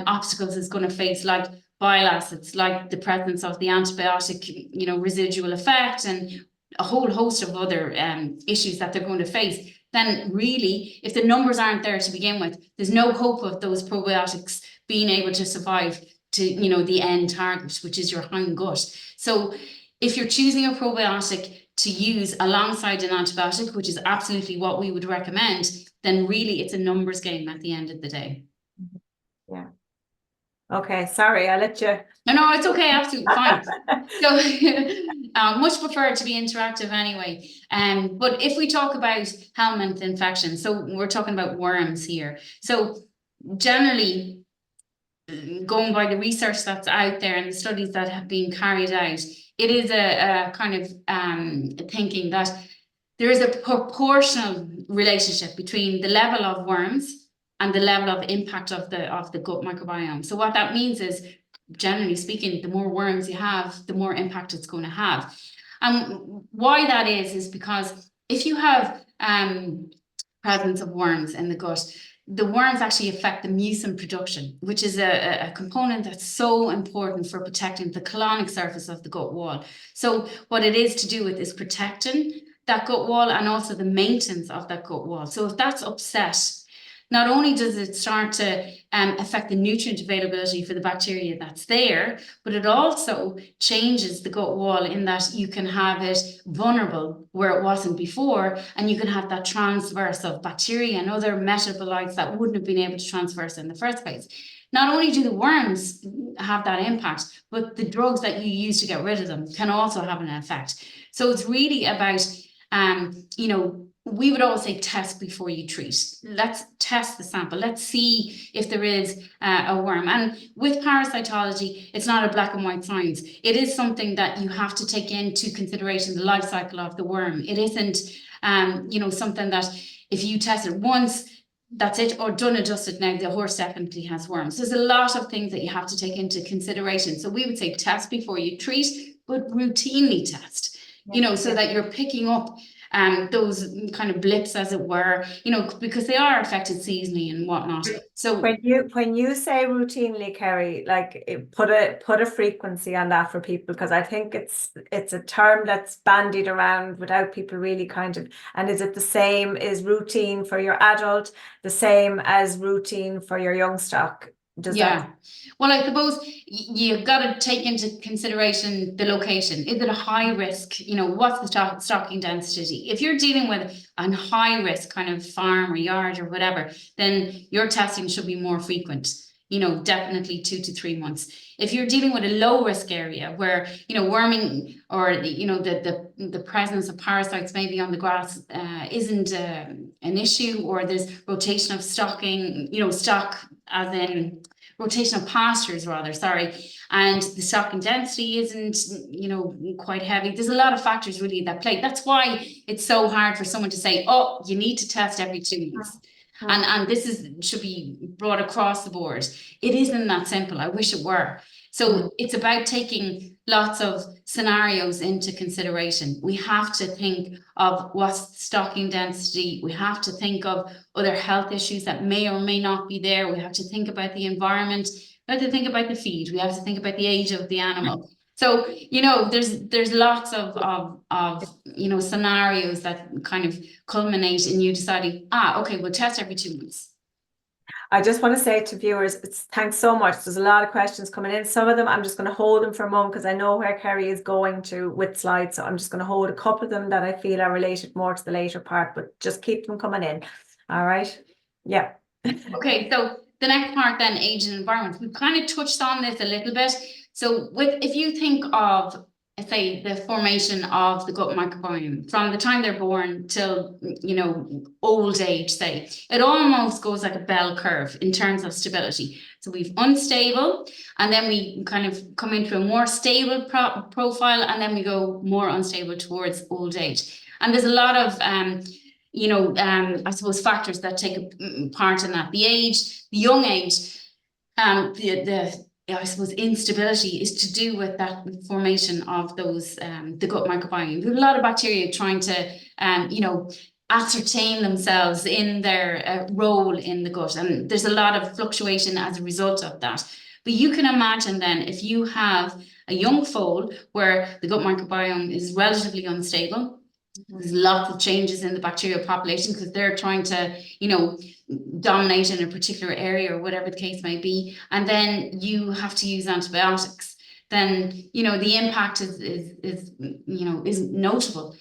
obstacles it's going to face, like bile acids, like the presence of the antibiotic residual effect, and a whole host of other issues that they're going to face, then really, if the numbers aren't there to begin with, there's no hope of those probiotics being able to survive to the end target, which is your hind gut. So if you're choosing a probiotic to use alongside an antibiotic, which is absolutely what we would recommend, then really it's a numbers game at the end of the day. Yeah. Okay, sorry, I'll let you. No, it's okay, absolutely fine. So much prefer to be interactive anyway. But if we talk about helminth infection, so we're talking about worms here. So generally, going by the research that's out there and the studies that have been carried out, it is a kind of thinking that there is a proportional relationship between the level of worms and the level of impact of the gut microbiome. So what that means is generally speaking, the more worms you have, the more impact it's going to have. And why that is because if you have presence of worms in the gut, the worms actually affect the mucin production, which is a component that's so important for protecting the colonic surface of the gut wall. So what it is to do with is protecting that gut wall and also the maintenance of that gut wall. So if that's upset, not only does it start to affect the nutrient availability for the bacteria that's there, but it also changes the gut wall in that you can have it vulnerable where it wasn't before, and you can have that transverse of bacteria and other metabolites that wouldn't have been able to transverse in the first place. Not only do the worms have that impact, but the drugs that you use to get rid of them can also have an effect. So it's really about, you know, we would always say test before you treat. Let's test the sample. Let's see if there is a worm. And with parasitology, it's not a black and white science. It is something that you have to take into consideration the life cycle of the worm. It isn't, you know, something that if you test it once, that's it, or done and dusted. Now the horse definitely has worms. There's a lot of things that you have to take into consideration. So we would say test before you treat, but routinely test, you know, so that you're picking up those kind of blips, as it were, you know, because they are affected seasonally and whatnot. So when you say routinely, Kerry, like put a frequency on that for people, because I think it's a term that's bandied around without people really kind of. And is it the same? Is routine for your adult the same as routine for your young stock? Well, I suppose you've got to take into consideration the location. Is it a high risk? You know, what's the stocking density? If you're dealing with a high risk kind of farm or yard or whatever, then your testing should be more frequent. You know, definitely 2 to 3 months. If you're dealing with a low risk area where, you know, worming or, you know, the presence of parasites maybe on the grass isn't an issue, or there's rotation of stocking, you know, stock as in rotation of pastures rather, sorry, and the stocking density isn't, you know, quite heavy. There's a lot of factors really that play. That's why it's so hard for someone to say, oh, you need to test every 2 weeks. And this should be brought across the board. It isn't that simple. I wish it were. So it's about taking lots of scenarios into consideration. We have to think of what's stocking density. We have to think of other health issues that may or may not be there. We have to think about the environment. We have to think about the feed. We have to think about the age of the animal. So, you know, there's lots of you know, scenarios that kind of culminate in you deciding, okay, we'll test every 2 months. I just want to say to viewers, thanks so much. There's a lot of questions coming in. Some of them I'm just going to hold them for a moment because I know where Kerry is going to with slides. So I'm just going to hold a couple of them that I feel are related more to the later part, but just keep them coming in. All right. Yeah. Okay, so the next part then, age and environment. We've kind of touched on this a little bit. So if you think of, say, the formation of the gut microbiome from the time they're born till, you know, old age, say, it almost goes like a bell curve in terms of stability. So we've unstable, and then we kind of come into a more stable profile, and then we go more unstable towards old age. And there's a lot of you know, I suppose factors that take a part in that. The age, the young age, I suppose instability is to do with that formation of those the gut microbiome. There's a lot of bacteria trying to you know, ascertain themselves in their role in the gut, and there's a lot of fluctuation as a result of that. But you can imagine then if you have a young foal where the gut microbiome is relatively unstable, there's lots of changes in the bacterial population because they're trying to, you know, dominate in a particular area or whatever the case may be, and then you have to use antibiotics. Then, you know, the impact is you know, is notable.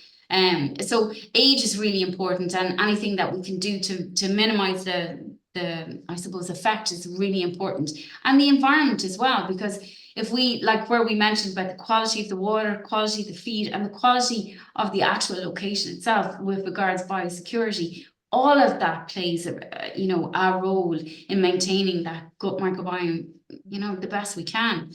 So age is really important, and anything that we can do to minimize the I suppose effect is really important, and the environment as well, because if we, like where we mentioned about the quality of the water, quality of the feed, and the quality of the actual location itself with regards to biosecurity, all of that plays you know, a role in maintaining that gut microbiome, you know, the best we can.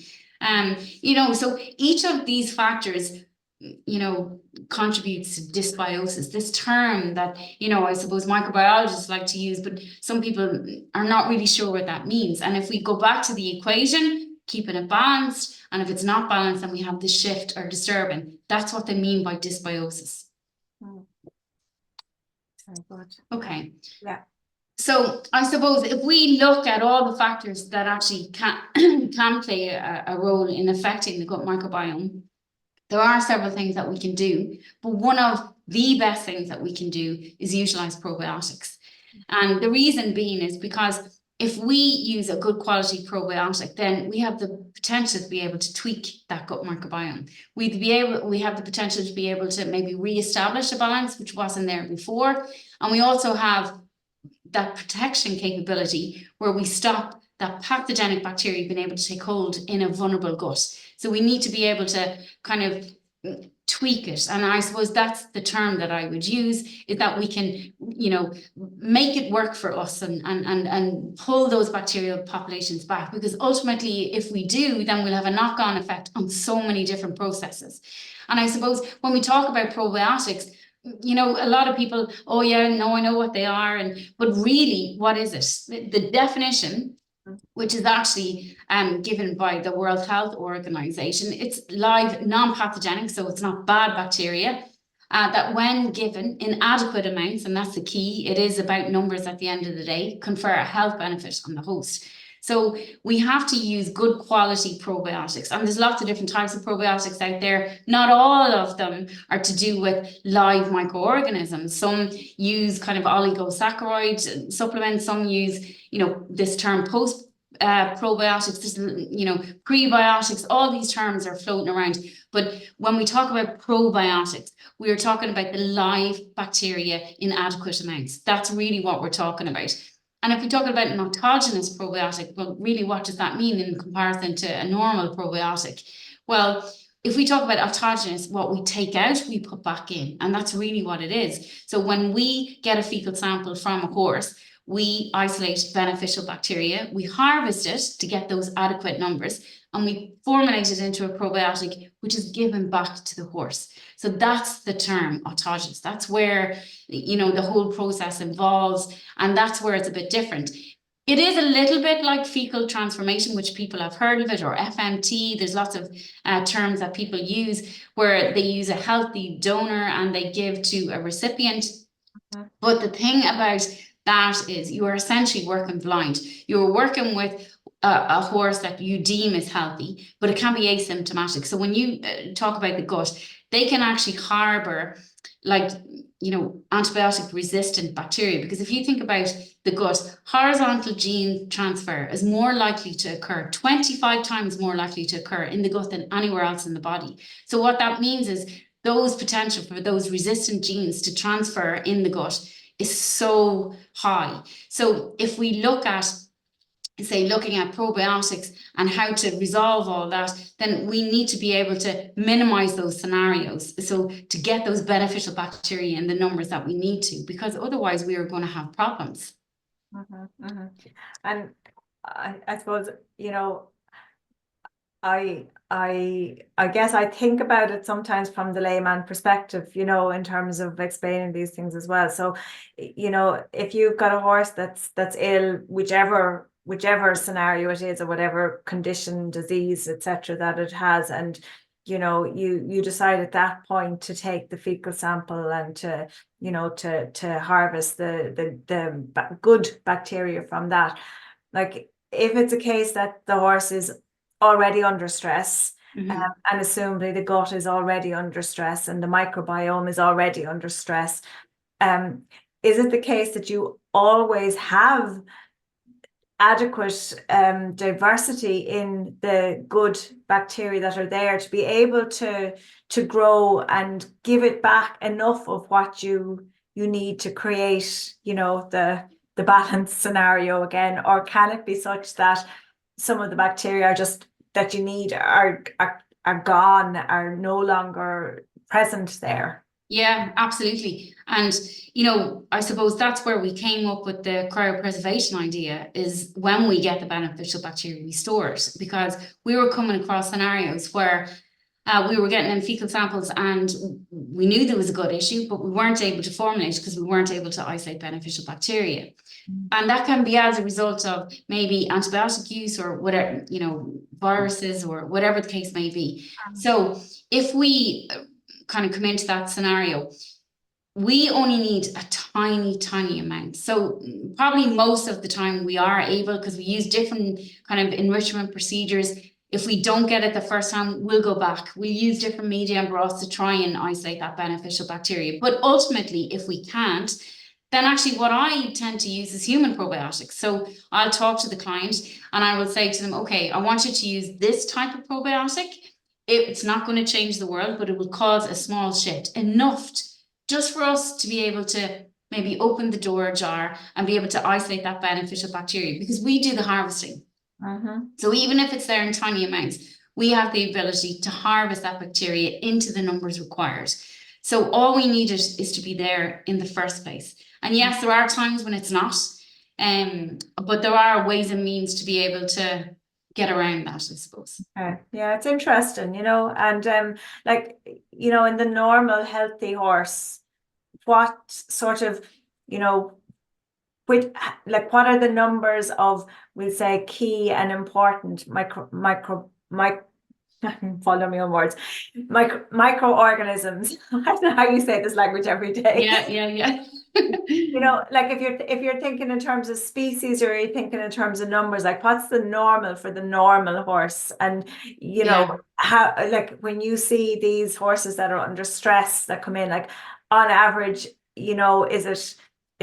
You know, so each of these factors, you know, contributes to dysbiosis, this term that, you know, I suppose microbiologists like to use, but some people are not really sure what that means. And if we go back to the equation, keeping it balanced. And if it's not balanced, then we have the shift or disturbance. That's what they mean by dysbiosis. Very good. Okay. Yeah. So I suppose if we look at all the factors that actually can play a role in affecting the gut microbiome, there are several things that we can do, but one of the best things that we can do is utilize probiotics. And the reason being is because if we use a good quality probiotic, then we have the potential to be able to tweak that gut microbiome. We have the potential to be able to maybe reestablish a balance which wasn't there before. And we also have that protection capability where we stop that pathogenic bacteria being able to take hold in a vulnerable gut. So we need to be able to kind of tweak it. And I suppose that's the term that I would use, is that we can, you know, make it work for us and pull those bacterial populations back. Because ultimately, if we do, then we'll have a knock-on effect on so many different processes. And I suppose when we talk about probiotics, you know, a lot of people, oh yeah, no, I know what they are. But really, what is it? The definition, which is actually given by the World Health Organization, it's live, non-pathogenic, so it's not bad bacteria, that when given in adequate amounts, and that's the key, it is about numbers at the end of the day, confer a health benefit on the host. So we have to use good quality probiotics, and there's lots of different types of probiotics out there. Not all of them are to do with live microorganisms. Some use kind of oligosaccharide supplements. Some use, you know, this term post probiotics, this, you know, prebiotics. All these terms are floating around. But when we talk about probiotics, we are talking about the live bacteria in adequate amounts. That's really what we're talking about. And if we're talking about an autogenous probiotic, well, really, what does that mean in comparison to a normal probiotic? Well, if we talk about autogenous, what we take out, we put back in, and that's really what it is. So when we get a fecal sample from a horse, we isolate beneficial bacteria, we harvest it to get those adequate numbers, and we formulate it into a probiotic, which is given back to the horse. So that's the term autogenous. That's where, you know, the whole process involves, and that's where it's a bit different. It is a little bit like fecal transformation, which people have heard of it, or FMT. There's lots of terms that people use where they use a healthy donor and they give to a recipient. But the thing about that is you are essentially working blind. You're working with a horse that you deem is healthy, but it can be asymptomatic. So when you talk about the gut, they can actually harbor, like, you know, antibiotic resistant bacteria. Because if you think about the gut, horizontal gene transfer is more likely to occur, 25 times more likely to occur in the gut than anywhere else in the body. So what that means is those potential for those resistant genes to transfer in the gut is so high. So if we look at, say, looking at probiotics and how to resolve all that, then we need to be able to minimize those scenarios. So to get those beneficial bacteria in the numbers that we need to, because otherwise we are going to have problems. And I suppose, you know, I guess I think about it sometimes from the layman perspective, you know, in terms of explaining these things as well. So, you know, if you've got a horse that's ill, whichever scenario it is, or whatever condition, disease, etc., that it has, and you know, you decide at that point to take the fecal sample and to, you know, to harvest the good bacteria from that. Like, if it's a case that the horse is already under stress, and assumably the gut is already under stress and the microbiome is already under stress, is it the case that you always have adequate diversity in the good bacteria that are there to be able to grow and give it back enough of what you need to create, you know, the balanced scenario again? Or can it be such that some of the bacteria are just that you need are gone, are no longer present there? Yeah, absolutely. And, you know, I suppose that's where we came up with the cryopreservation idea, is when we get the beneficial bacteria, we store it, because we were coming across scenarios where we were getting in fecal samples and we knew there was a gut issue, but we weren't able to formulate because we weren't able to isolate beneficial bacteria. And that can be as a result of maybe antibiotic use or whatever, you know, viruses or whatever the case may be. So if we kind of come into that scenario, we only need a tiny amount. So probably most of the time we are able, because we use different kind of enrichment procedures. If we don't get it the first time, we'll go back. We'll use different media and broths to try and isolate that beneficial bacteria. But ultimately, if we can't, then actually what I tend to use is human probiotics. So I'll talk to the client and I will say to them, okay, I want you to use this type of probiotic. It's not going to change the world, but it will cause a small shift, enough just for us to be able to maybe open the door jar and be able to isolate that beneficial bacteria, because we do the harvesting. So even if it's there in tiny amounts, we have the ability to harvest that bacteria into the numbers required. So all we need is to be there in the first place. And yes, there are times when it's not, but there are ways and means to be able to get around that, I suppose. Yeah, it's interesting, you know, and like, you know, in the normal healthy horse, what sort of, you know, what are the numbers of, we'll say, key and important follow me on words, microorganisms. I don't know how you say this language every day. Yeah. You know, like if you're thinking in terms of species, or you're thinking in terms of numbers, like what's the normal for the normal horse? And you know, how, like when you see these horses that are under stress that come in, like on average, you know, is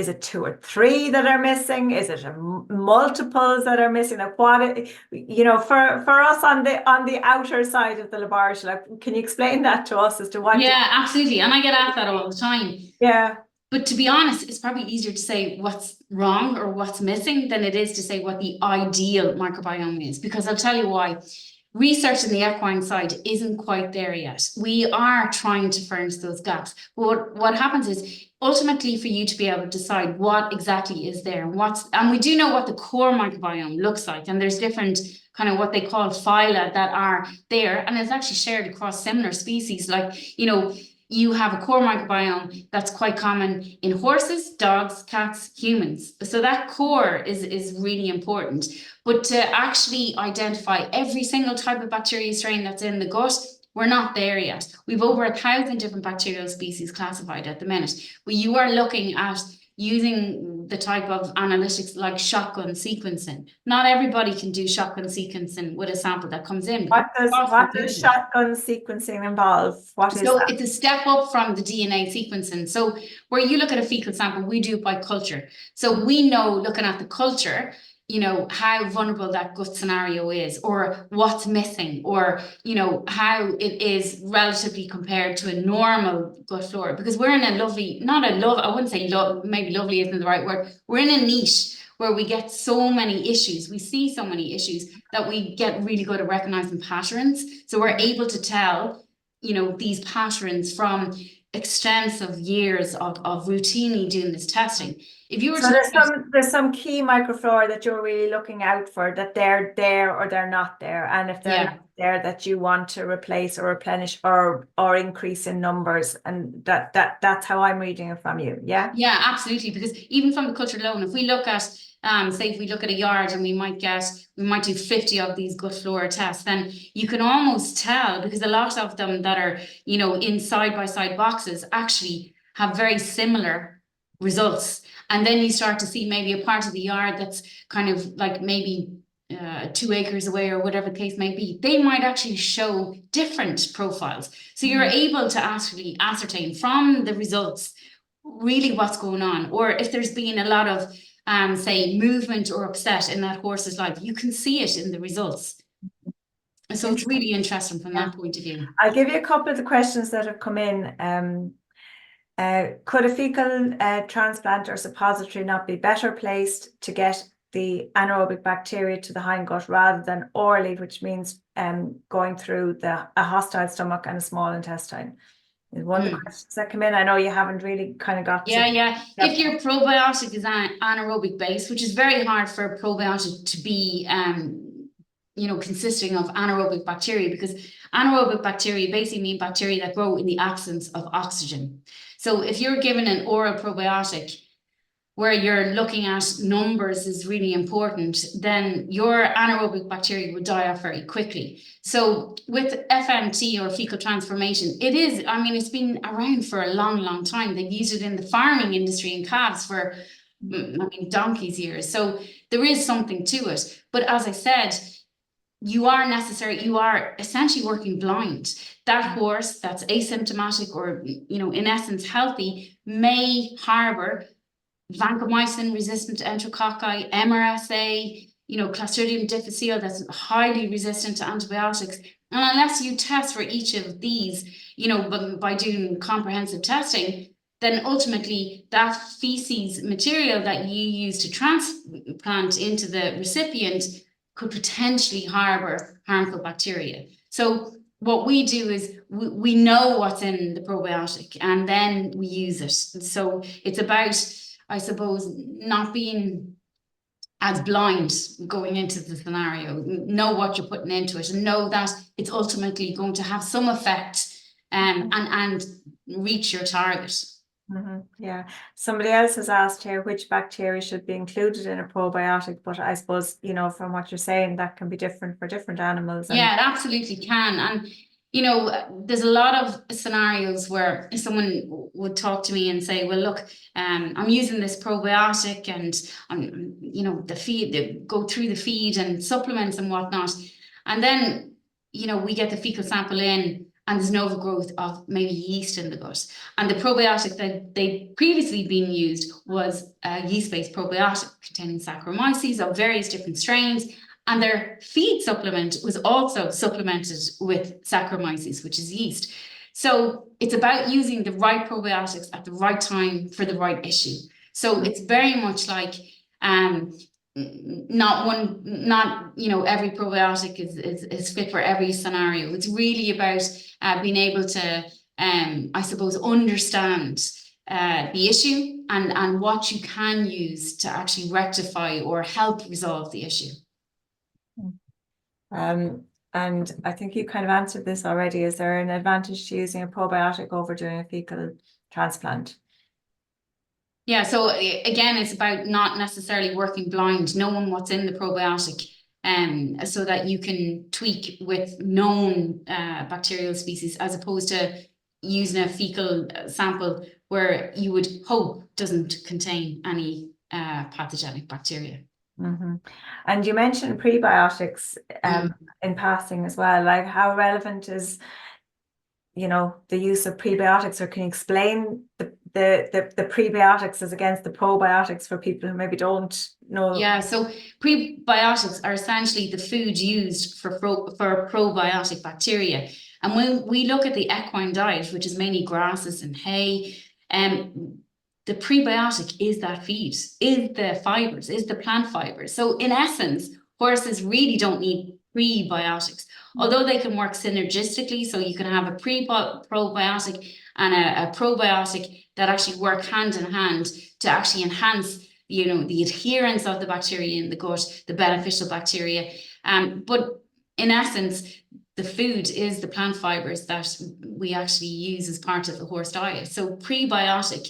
it 2 or 3 that are missing? Is it multiples that are missing? Like what, you know, for us on the outer side of the laboratory, like, can you explain that to us as to what? Yeah, absolutely. And I get asked that all the time. Yeah. But to be honest, it's probably easier to say what's wrong or what's missing than it is to say what the ideal microbiome is, because I'll tell you why. Research in the equine side isn't quite there yet. We are trying to furnish those gaps. But what happens is, ultimately, for you to be able to decide what exactly is there and we do know what the core microbiome looks like, and there's different kind of what they call phyla that are there, and it's actually shared across similar species. Like, you know, you have a core microbiome that's quite common in horses, dogs, cats, humans. So that core is really important. But to actually identify every single type of bacteria strain that's in the gut, we're not there yet. We've over 1,000 different bacterial species classified at the minute. But you are looking at using the type of analytics like shotgun sequencing. Not everybody can do shotgun sequencing with a sample that comes in. What does shotgun sequencing involve? What is that? It's a step up from the DNA sequencing. So where you look at a fecal sample, we do it by culture. So we know, looking at the culture, you know, how vulnerable that gut scenario is, or what's missing, or, you know, how it is relatively compared to a normal gut flora. Because we're in a lovely, I wouldn't say love, maybe lovely isn't the right word. We're in a niche where we get so many issues. We see so many issues that we get really good at recognizing patterns. So we're able to tell, you know, these patterns from extensive years of routinely doing this testing. If you were there's some key microflora that you're really looking out for, that they're there or they're not there, and if they're not there, that you want to replace or replenish or increase in numbers, and that's how I'm reading it from you. Yeah, absolutely. Because even from the culture alone, if we look at say if we look at a yard and we might do 50 of these gut flora tests, then you can almost tell, because a lot of them that are, you know, in side-by-side boxes actually have very similar results. And then you start to see maybe a part of the yard that's kind of like maybe 2 acres away or whatever the case may be. They might actually show different profiles. So you're able to actually ascertain from the results really what's going on, or if there's been a lot of say movement or upset in that horse's life, you can see it in the results. And so it's really interesting from that point of view. I'll give you a couple of the questions that have come in. Could a fecal transplant or suppository not be better placed to get the anaerobic bacteria to the hindgut rather than orally, which means going through a hostile stomach and a small intestine? Is one of the questions that come in. I know you haven't really kind of got to. If your probiotic is anaerobic based, which is very hard for a probiotic to be consisting of anaerobic bacteria, because anaerobic bacteria basically mean bacteria that grow in the absence of oxygen. So if you're given an oral probiotic where you're looking at numbers is really important, then your anaerobic bacteria will die off very quickly. So with FMT, or fecal transformation, it's been around for a long, long time. They've used it in the farming industry in calves for, donkey's years. So there is something to it. But as I said, you are essentially working blind. That horse that's asymptomatic or, in essence, healthy may harbor vancomycin-resistant enterococci, MRSA, Clostridium difficile that's highly resistant to antibiotics. And unless you test for each of these, by doing comprehensive testing, then ultimately that feces material that you use to transplant into the recipient could potentially harbor harmful bacteria. So what we do is we know what's in the probiotic and then we use it. So it's about, I suppose, not being as blind going into the scenario. Know what you're putting into it and know that it's ultimately going to have some effect and reach your target. Yeah. Somebody else has asked here which bacteria should be included in a probiotic, but I suppose, from what you're saying, that can be different for different animals. Yeah, it absolutely can. And there's a lot of scenarios where someone would talk to me and say, well, look, I'm using this probiotic and I'm, the feed, they go through the feed and supplements and whatnot. And then, we get the fecal sample in and there's no overgrowth of maybe yeast in the gut. And the probiotic that they'd previously been used was a yeast-based probiotic containing Saccharomyces of various different strains. And their feed supplement was also supplemented with Saccharomyces, which is yeast. So it's about using the right probiotics at the right time for the right issue. So it's very much like not every probiotic is fit for every scenario. It's really about being able to, I suppose, understand the issue and what you can use to actually rectify or help resolve the issue. And I think you kind of answered this already. Is there an advantage to using a probiotic over doing a fecal transplant? Yeah, so again, it's about not necessarily working blind, knowing what's in the probiotic, so that you can tweak with known bacterial species, as opposed to using a fecal sample where you would hope doesn't contain any pathogenic bacteria. And you mentioned prebiotics in passing as well. Like, how relevant is, the use of prebiotics, or can you explain the prebiotics as against the probiotics for people who maybe don't know? Yeah, so prebiotics are essentially the food used for probiotic bacteria. And when we look at the equine diet, which is mainly grasses and hay, the prebiotic is that feed, is the fibers, is the plant fibers. So in essence, horses really don't need prebiotics, although they can work synergistically. So you can have a probiotic and a probiotic that actually work hand in hand to actually enhance, the adherence of the bacteria in the gut, the beneficial bacteria. But in essence, the food is the plant fibers that we actually use as part of the horse diet. So prebiotic,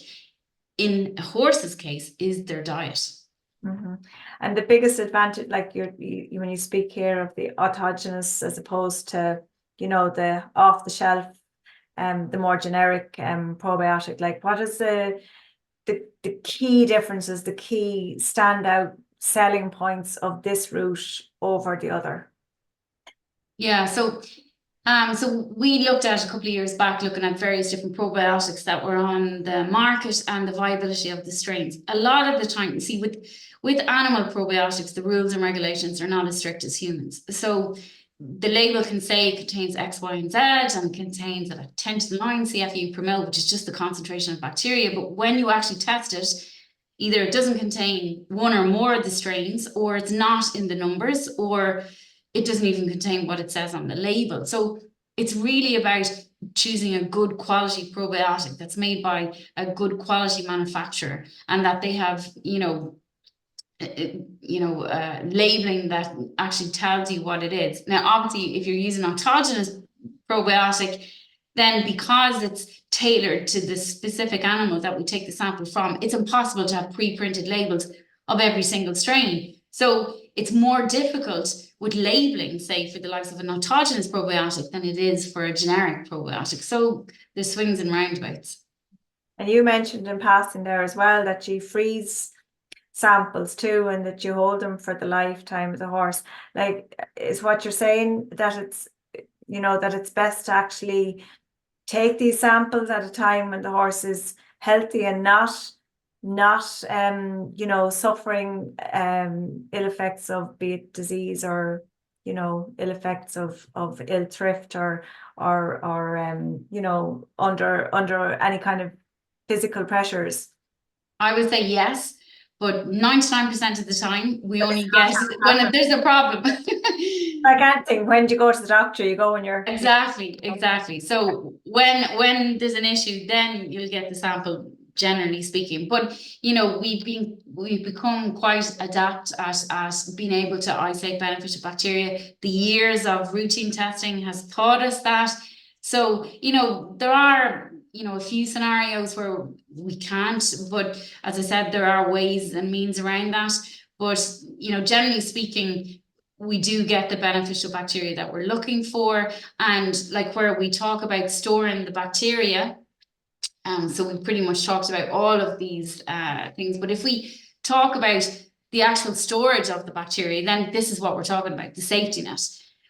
in a horse's case, is their diet. And the biggest advantage, like when you speak here of the autogenous as opposed to, the off the shelf, the more generic probiotic, like what is the key differences, the key standout selling points of this route over the other? Yeah, so we looked at a couple of years back, looking at various different probiotics that were on the market and the viability of the strains. A lot of the time, see, with animal probiotics, the rules and regulations are not as strict as humans. So the label can say it contains X, Y, and Z, and contains 10 to the 9 CFU per mil, which is just the concentration of bacteria. But when you actually test it, either it doesn't contain one or more of the strains, or it's not in the numbers, or it doesn't even contain what it says on the label. So it's really about choosing a good quality probiotic that's made by a good quality manufacturer, and that they have, labeling that actually tells you what it is. Now, obviously, if you're using autogenous probiotic, then because it's tailored to the specific animal that we take the sample from, it's impossible to have pre-printed labels of every single strain. So it's more difficult with labeling, say, for the likes of an autogenous probiotic than it is for a generic probiotic. So there's swings and roundabouts. And you mentioned in passing there as well that you freeze samples too, and that you hold them for the lifetime of the horse. Like, is what you're saying that it's, that it's best to actually take these samples at a time when the horse is healthy and not suffering ill effects of, be it disease or ill effects of ill thrift or under any kind of physical pressures? I would say yes, but 99% of the time we only get when there's a problem. Like anything, when you go to the doctor, you go when you're exactly. So when there's an issue, then you'll get the sample, generally speaking. But we've become quite adept at being able to isolate beneficial bacteria. The years of routine testing has taught us that. So there are a few scenarios where we can't, but as I said, there are ways and means around that. But generally speaking, we do get the beneficial bacteria that we're looking for. And like where we talk about storing the bacteria, so we pretty much talked about all of these things. But if we talk about the actual storage of the bacteria, then this is what we're talking about, the safety net,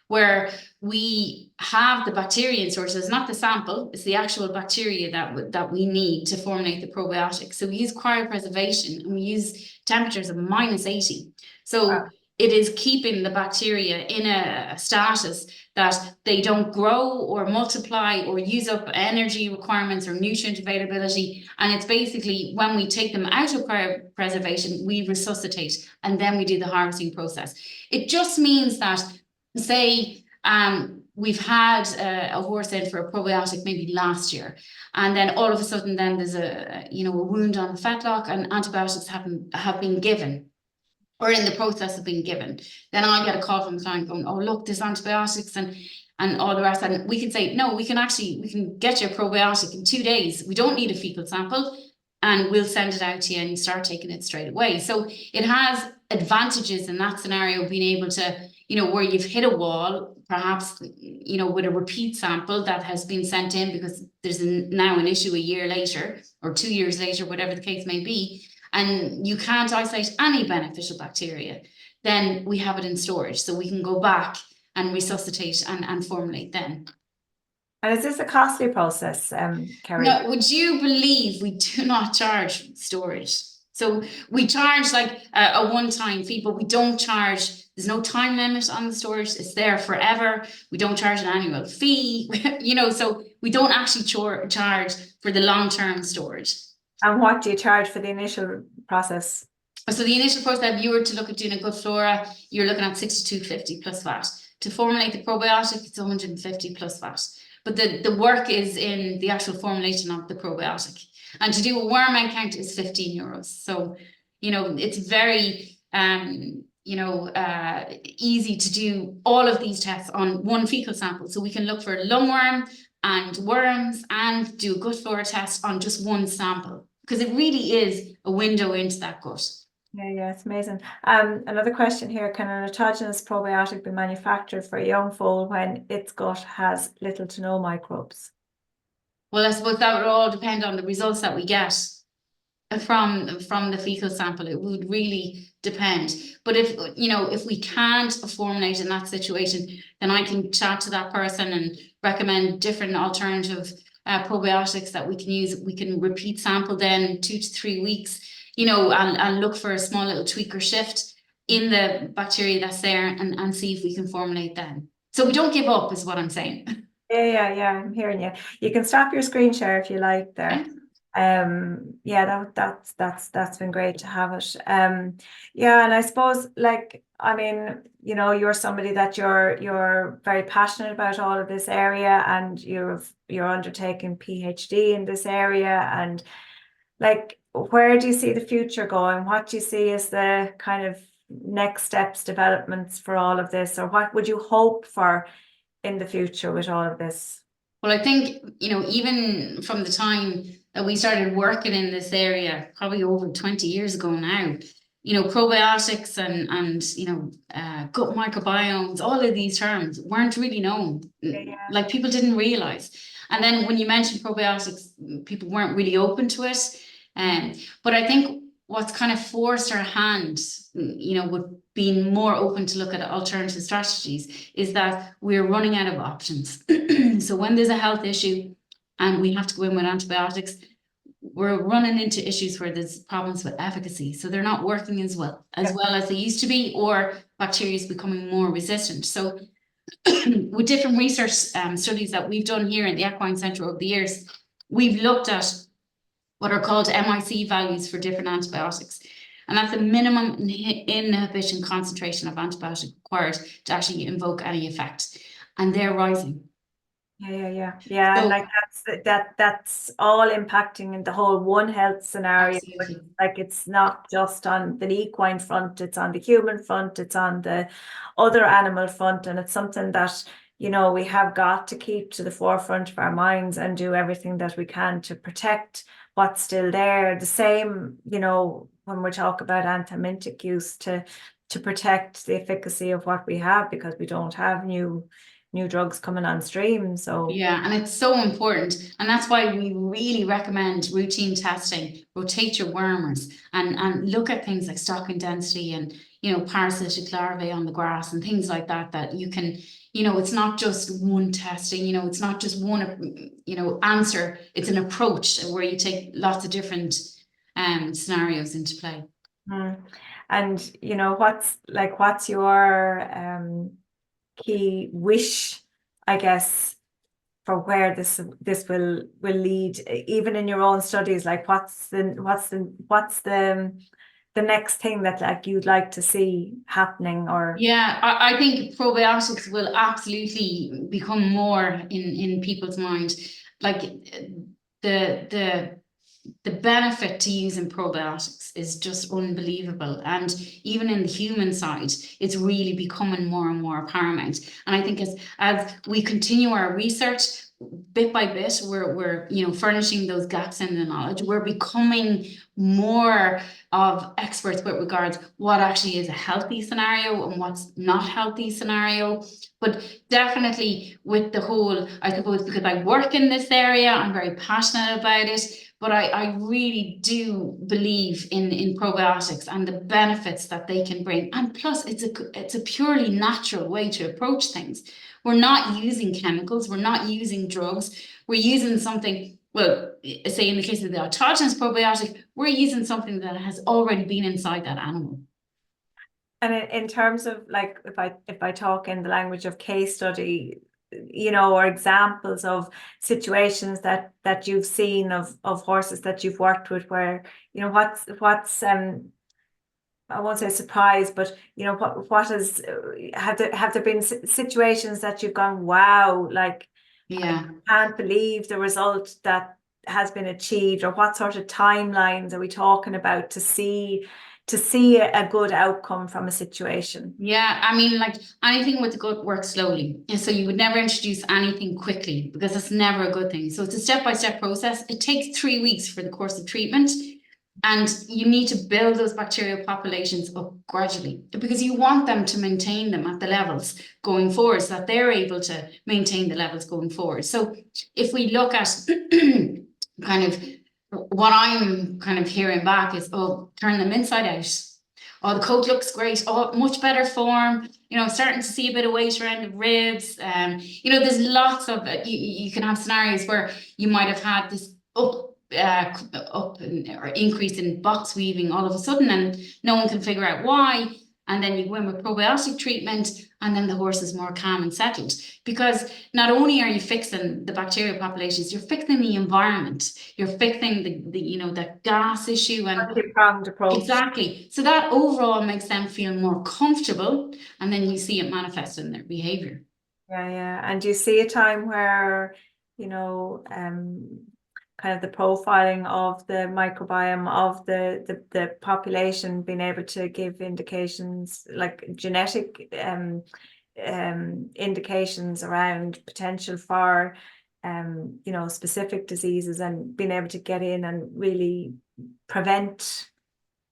where we have the bacteria in storage. It's not the sample, it's the actual bacteria that we need to formulate the probiotic. So we use cryopreservation and we use temperatures of -80. So wow. It is keeping the bacteria in a status that they don't grow or multiply or use up energy requirements or nutrient availability. And it's basically when we take them out of cryopreservation, we resuscitate and then we do the harvesting process. It just means that, say, we've had a horse in for a probiotic maybe last year, and then all of a sudden then there's a wound on the fetlock and antibiotics have been given, or in the process of being given. Then I get a call from the client going, oh, look, there's antibiotics and all the rest. And we can say, no, we can get you a probiotic in 2 days. We don't need a fecal sample, and we'll send it out to you and you start taking it straight away. So it has advantages in that scenario, being able to, where you've hit a wall, perhaps, with a repeat sample that has been sent in because there's now an issue a year later or 2 years later, whatever the case may be, and you can't isolate any beneficial bacteria, then we have it in storage. So we can go back and resuscitate and formulate then. And is this a costly process, Kerry? No, would you believe we do not charge storage? So we charge like a one-time fee, but we don't charge, there's no time limit on the storage. It's there forever. We don't charge an annual fee, so we don't actually charge for the long-term storage. And what do you charge for the initial process? So the initial process, if you were to look at doing a good flora, you're looking at $62.50 plus VAT. To formulate the probiotic, it's $150 plus VAT. But the work is in the actual formulation of the probiotic. And to do a worm count is €15. So, it's very, easy to do all of these tests on one fecal sample. So we can look for lungworm and worms and do a gut flora test on just one sample, because it really is a window into that gut. Yeah, it's amazing. Another question here: can an autogenous probiotic be manufactured for a young foal when its gut has little to no microbes? Well, I suppose that would all depend on the results that we get from the fecal sample. It would really depend. But if we can't formulate in that situation, then I can chat to that person and recommend different alternative probiotics that we can use. We can repeat sample then 2 to 3 weeks, and look for a small little tweak or shift in the bacteria that's there and see if we can formulate then. So we don't give up is what I'm saying. Yeah, I'm hearing you. You can stop your screen share if you like there. Yeah, that's been great to have it. Yeah, and I suppose, you're somebody that you're very passionate about all of this area, and you're undertaking PhD in this area, and where do you see the future going? What do you see as the kind of next steps, developments for all of this, or what would you hope for in the future with all of this? Well, I think, even from the time that we started working in this area, probably over 20 years ago now, probiotics and gut microbiomes, all of these terms weren't really known. Yeah. Like people didn't realize. And then when you mentioned probiotics, people weren't really open to it. But I think what's kind of forced our hand, with being more open to look at alternative strategies, is that we're running out of options. So when there's a health issue and we have to go in with antibiotics, we're running into issues where there's problems with efficacy. So they're not working as well as they used to be, or bacteria is becoming more resistant. So with different research studies that we've done here in the Equine Centre over the years, we've looked at what are called MIC values for different antibiotics. And that's the minimum inhibition concentration of antibiotic required to actually invoke any effect. And they're rising. Yeah. So, like that's all impacting in the whole One Health scenario. absolutely. Like it's not just on the equine front, it's on the human front, it's on the other animal front, and it's something that we have got to keep to the forefront of our minds and do everything that we can to protect what's still there. The same, when we talk about antibiotic use, to protect the efficacy of what we have, because we don't have new drugs coming on stream. So yeah, and it's so important, and that's why we really recommend routine testing. Rotate your wormers and look at things like stocking density and parasitic larvae on the grass and things like that. That you can, it's not just one testing. It's not just one answer. It's an approach where you take lots of different scenarios into play. And what's your key wish, I guess, for where this will lead, even in your own studies? Like what's the next thing that you'd like to see happening? Or I think probiotics will absolutely become more in people's mind. Like the benefit to using probiotics is just unbelievable. And even in the human side, it's really becoming more and more paramount. And I think as we continue our research, bit by bit, we're furnishing those gaps in the knowledge. We're becoming more of experts with regards what actually is a healthy scenario and what's not healthy scenario. But definitely with the whole, I suppose, because I work in this area, I'm very passionate about it. But I really do believe in probiotics and the benefits that they can bring. And plus, it's a purely natural way to approach things. We're not using chemicals. We're not using drugs. We're using something, well, say in the case of the autogenous probiotic, we're using something that has already been inside that animal. And in terms of, like, if I talk in the language of case study, or examples of situations that you've seen of horses that you've worked with, where what's I won't say surprise, but what is have there been situations that you've gone, wow, like, yeah, I can't believe the result that has been achieved? Or what sort of timelines are we talking about to see a good outcome from a situation? Yeah, I mean, like anything with the gut works slowly. And so you would never introduce anything quickly because it's never a good thing. So it's a step-by-step process. It takes 3 weeks for the course of treatment. And you need to build those bacterial populations up gradually because you want them to maintain them at the levels going forward so that they're able to maintain the levels going forward. So if we look at kind of what I'm kind of hearing back is, oh, turn them inside out. Oh, the coat looks great. Oh, much better form. Starting to see a bit of weight around the ribs. There's lots of you can have scenarios where you might have had this or increase in box weaving all of a sudden, and no one can figure out why. And then you go in with probiotic treatment, and then the horse is more calm and settled. Because not only are you fixing the bacterial populations, you're fixing the environment, you're fixing the gas issue and Multi-pronged approach. Exactly. So that overall makes them feel more comfortable, and then you see it manifest in their behavior. Yeah. And do you see a time where kind of the profiling of the microbiome of the population, being able to give indications like genetic indications around potential for specific diseases, and being able to get in and really prevent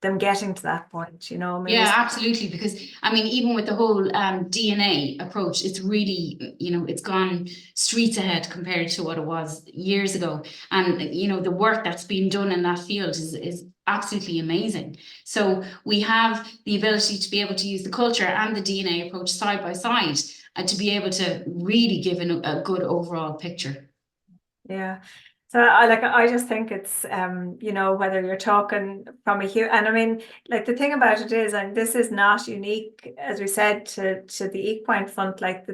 them getting to that point, Yeah, absolutely. Because I mean, even with the whole DNA approach, it's really, it's gone streets ahead compared to what it was years ago. And, the work that's been done in that field is absolutely amazing. So we have the ability to be able to use the culture and the DNA approach side by side, and to be able to really give a good overall picture. Yeah. So I just think it's whether you're talking from a human, and I mean, like, the thing about it is, and this is not unique, as we said, to the equine front, like,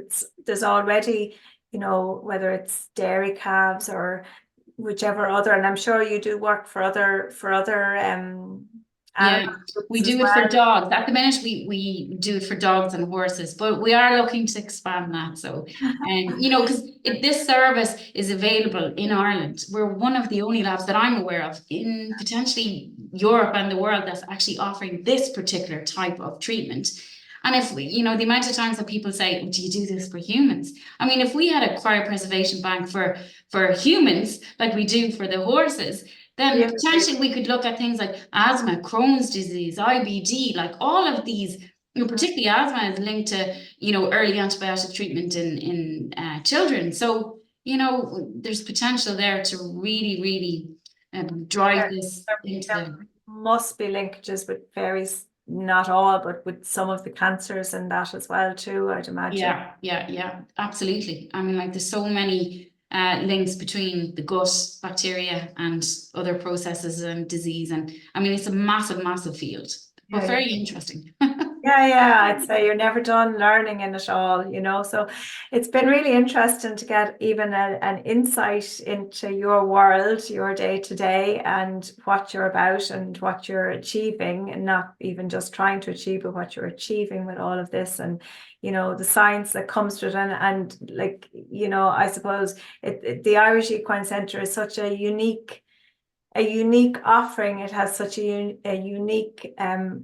there's already, whether it's dairy calves or whichever other, and I'm sure you do work for other Yeah, we do it for dogs. At the minute, we do it for dogs and horses, but we are looking to expand that. So, because this service is available in Ireland. We're one of the only labs that I'm aware of in potentially Europe and the world that's actually offering this particular type of treatment. And if the amount of times that people say, "Do you do this for humans?" I mean, if we had a cryopreservation bank for humans like we do for the horses, then potentially we could look at things like asthma, Crohn's disease, IBD, like all of these. Particularly asthma is linked to early antibiotic treatment in children. So there's potential there to really, really drive this into there must be linkages with various, not all, but with some of the cancers and that as well too, I'd imagine. Yeah, absolutely. I mean, like, there's so many links between the gut bacteria and other processes and disease, and I mean, it's a massive field, but very interesting. Yeah, I'd say you're never done learning in it all, so it's been really interesting to get even an insight into your world, your day to day, and what you're about and what you're achieving, and not even just trying to achieve, but what you're achieving with all of this, and the science that comes with it. And like, I suppose the Irish Equine Centre is such a unique offering. It has such a unique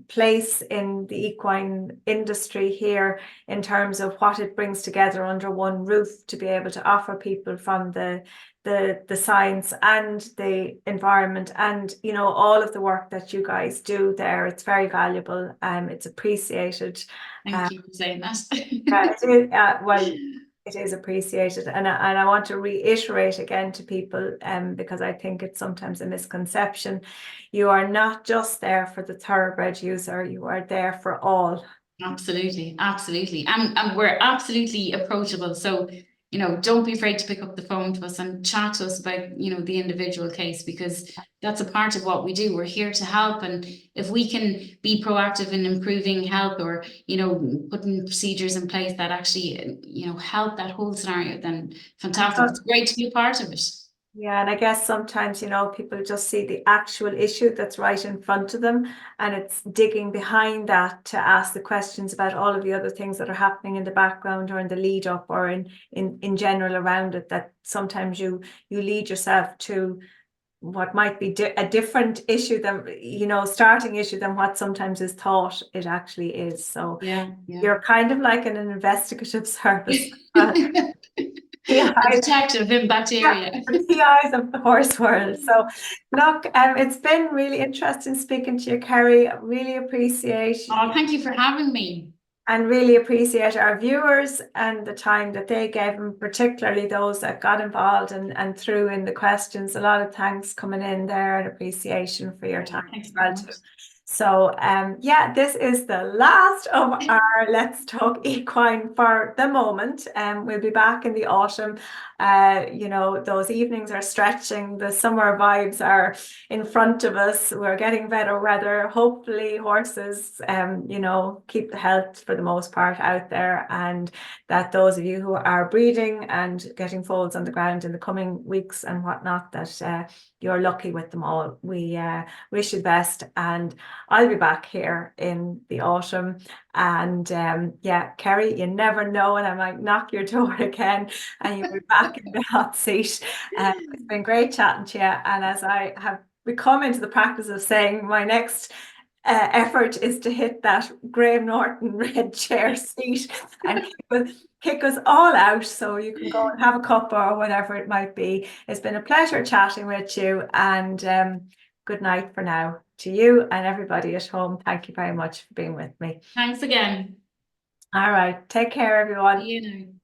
place in the equine industry here, in terms of what it brings together under one roof, to be able to offer people from the science and the environment, and all of the work that you guys do there. It's very valuable. It's appreciated. Thank you for saying that. Well, it is appreciated, and I want to reiterate again to people, because I think it's sometimes a misconception. You are not just there for the thoroughbred user, you are there for all. Absolutely. And we're absolutely approachable. So, don't be afraid to pick up the phone to us and chat to us about, the individual case, because that's a part of what we do. We're here to help. And if we can be proactive in improving health, or, putting procedures in place that actually, help that whole scenario, then fantastic. It's great to be a part of it. Yeah, and I guess sometimes, people just see the actual issue that's right in front of them, and it's digging behind that to ask the questions about all of the other things that are happening in the background, or in the lead up, or in general around it, that sometimes you lead yourself to what might be a different issue than, starting issue than what sometimes is thought it actually is. So yeah. You're kind of like an investigative service. A detective in bacteria. Yeah, the eyes of the horse world. So look, it's been really interesting speaking to you, Kerry. Really appreciate Oh, thank you for having me. And really appreciate our viewers and the time that they gave, and particularly those that got involved and threw in the questions. A lot of thanks coming in there, and appreciation for your time as well too. So this is the last of our Let's Talk Equine for the moment. We'll be back in the autumn. Those evenings are stretching, the summer vibes are in front of us. We're getting better weather. Hopefully horses keep the health for the most part out there, and that those of you who are breeding and getting foals on the ground in the coming weeks and whatnot, that you're lucky with them all. We wish you the best, and I'll be back here in the autumn. And yeah, Kerry, you never know, and I might knock your door again and you'll be back in the hot seat. It's been great chatting to you. And as I have become into the practice of saying, my next effort is to hit that Graham Norton red chair seat and kick us all out so you can go and have a cup or whatever it might be. It's been a pleasure chatting with you, and good night for now to you and everybody at home. Thank you very much for being with me. Thanks again. All right, take care, everyone. You know.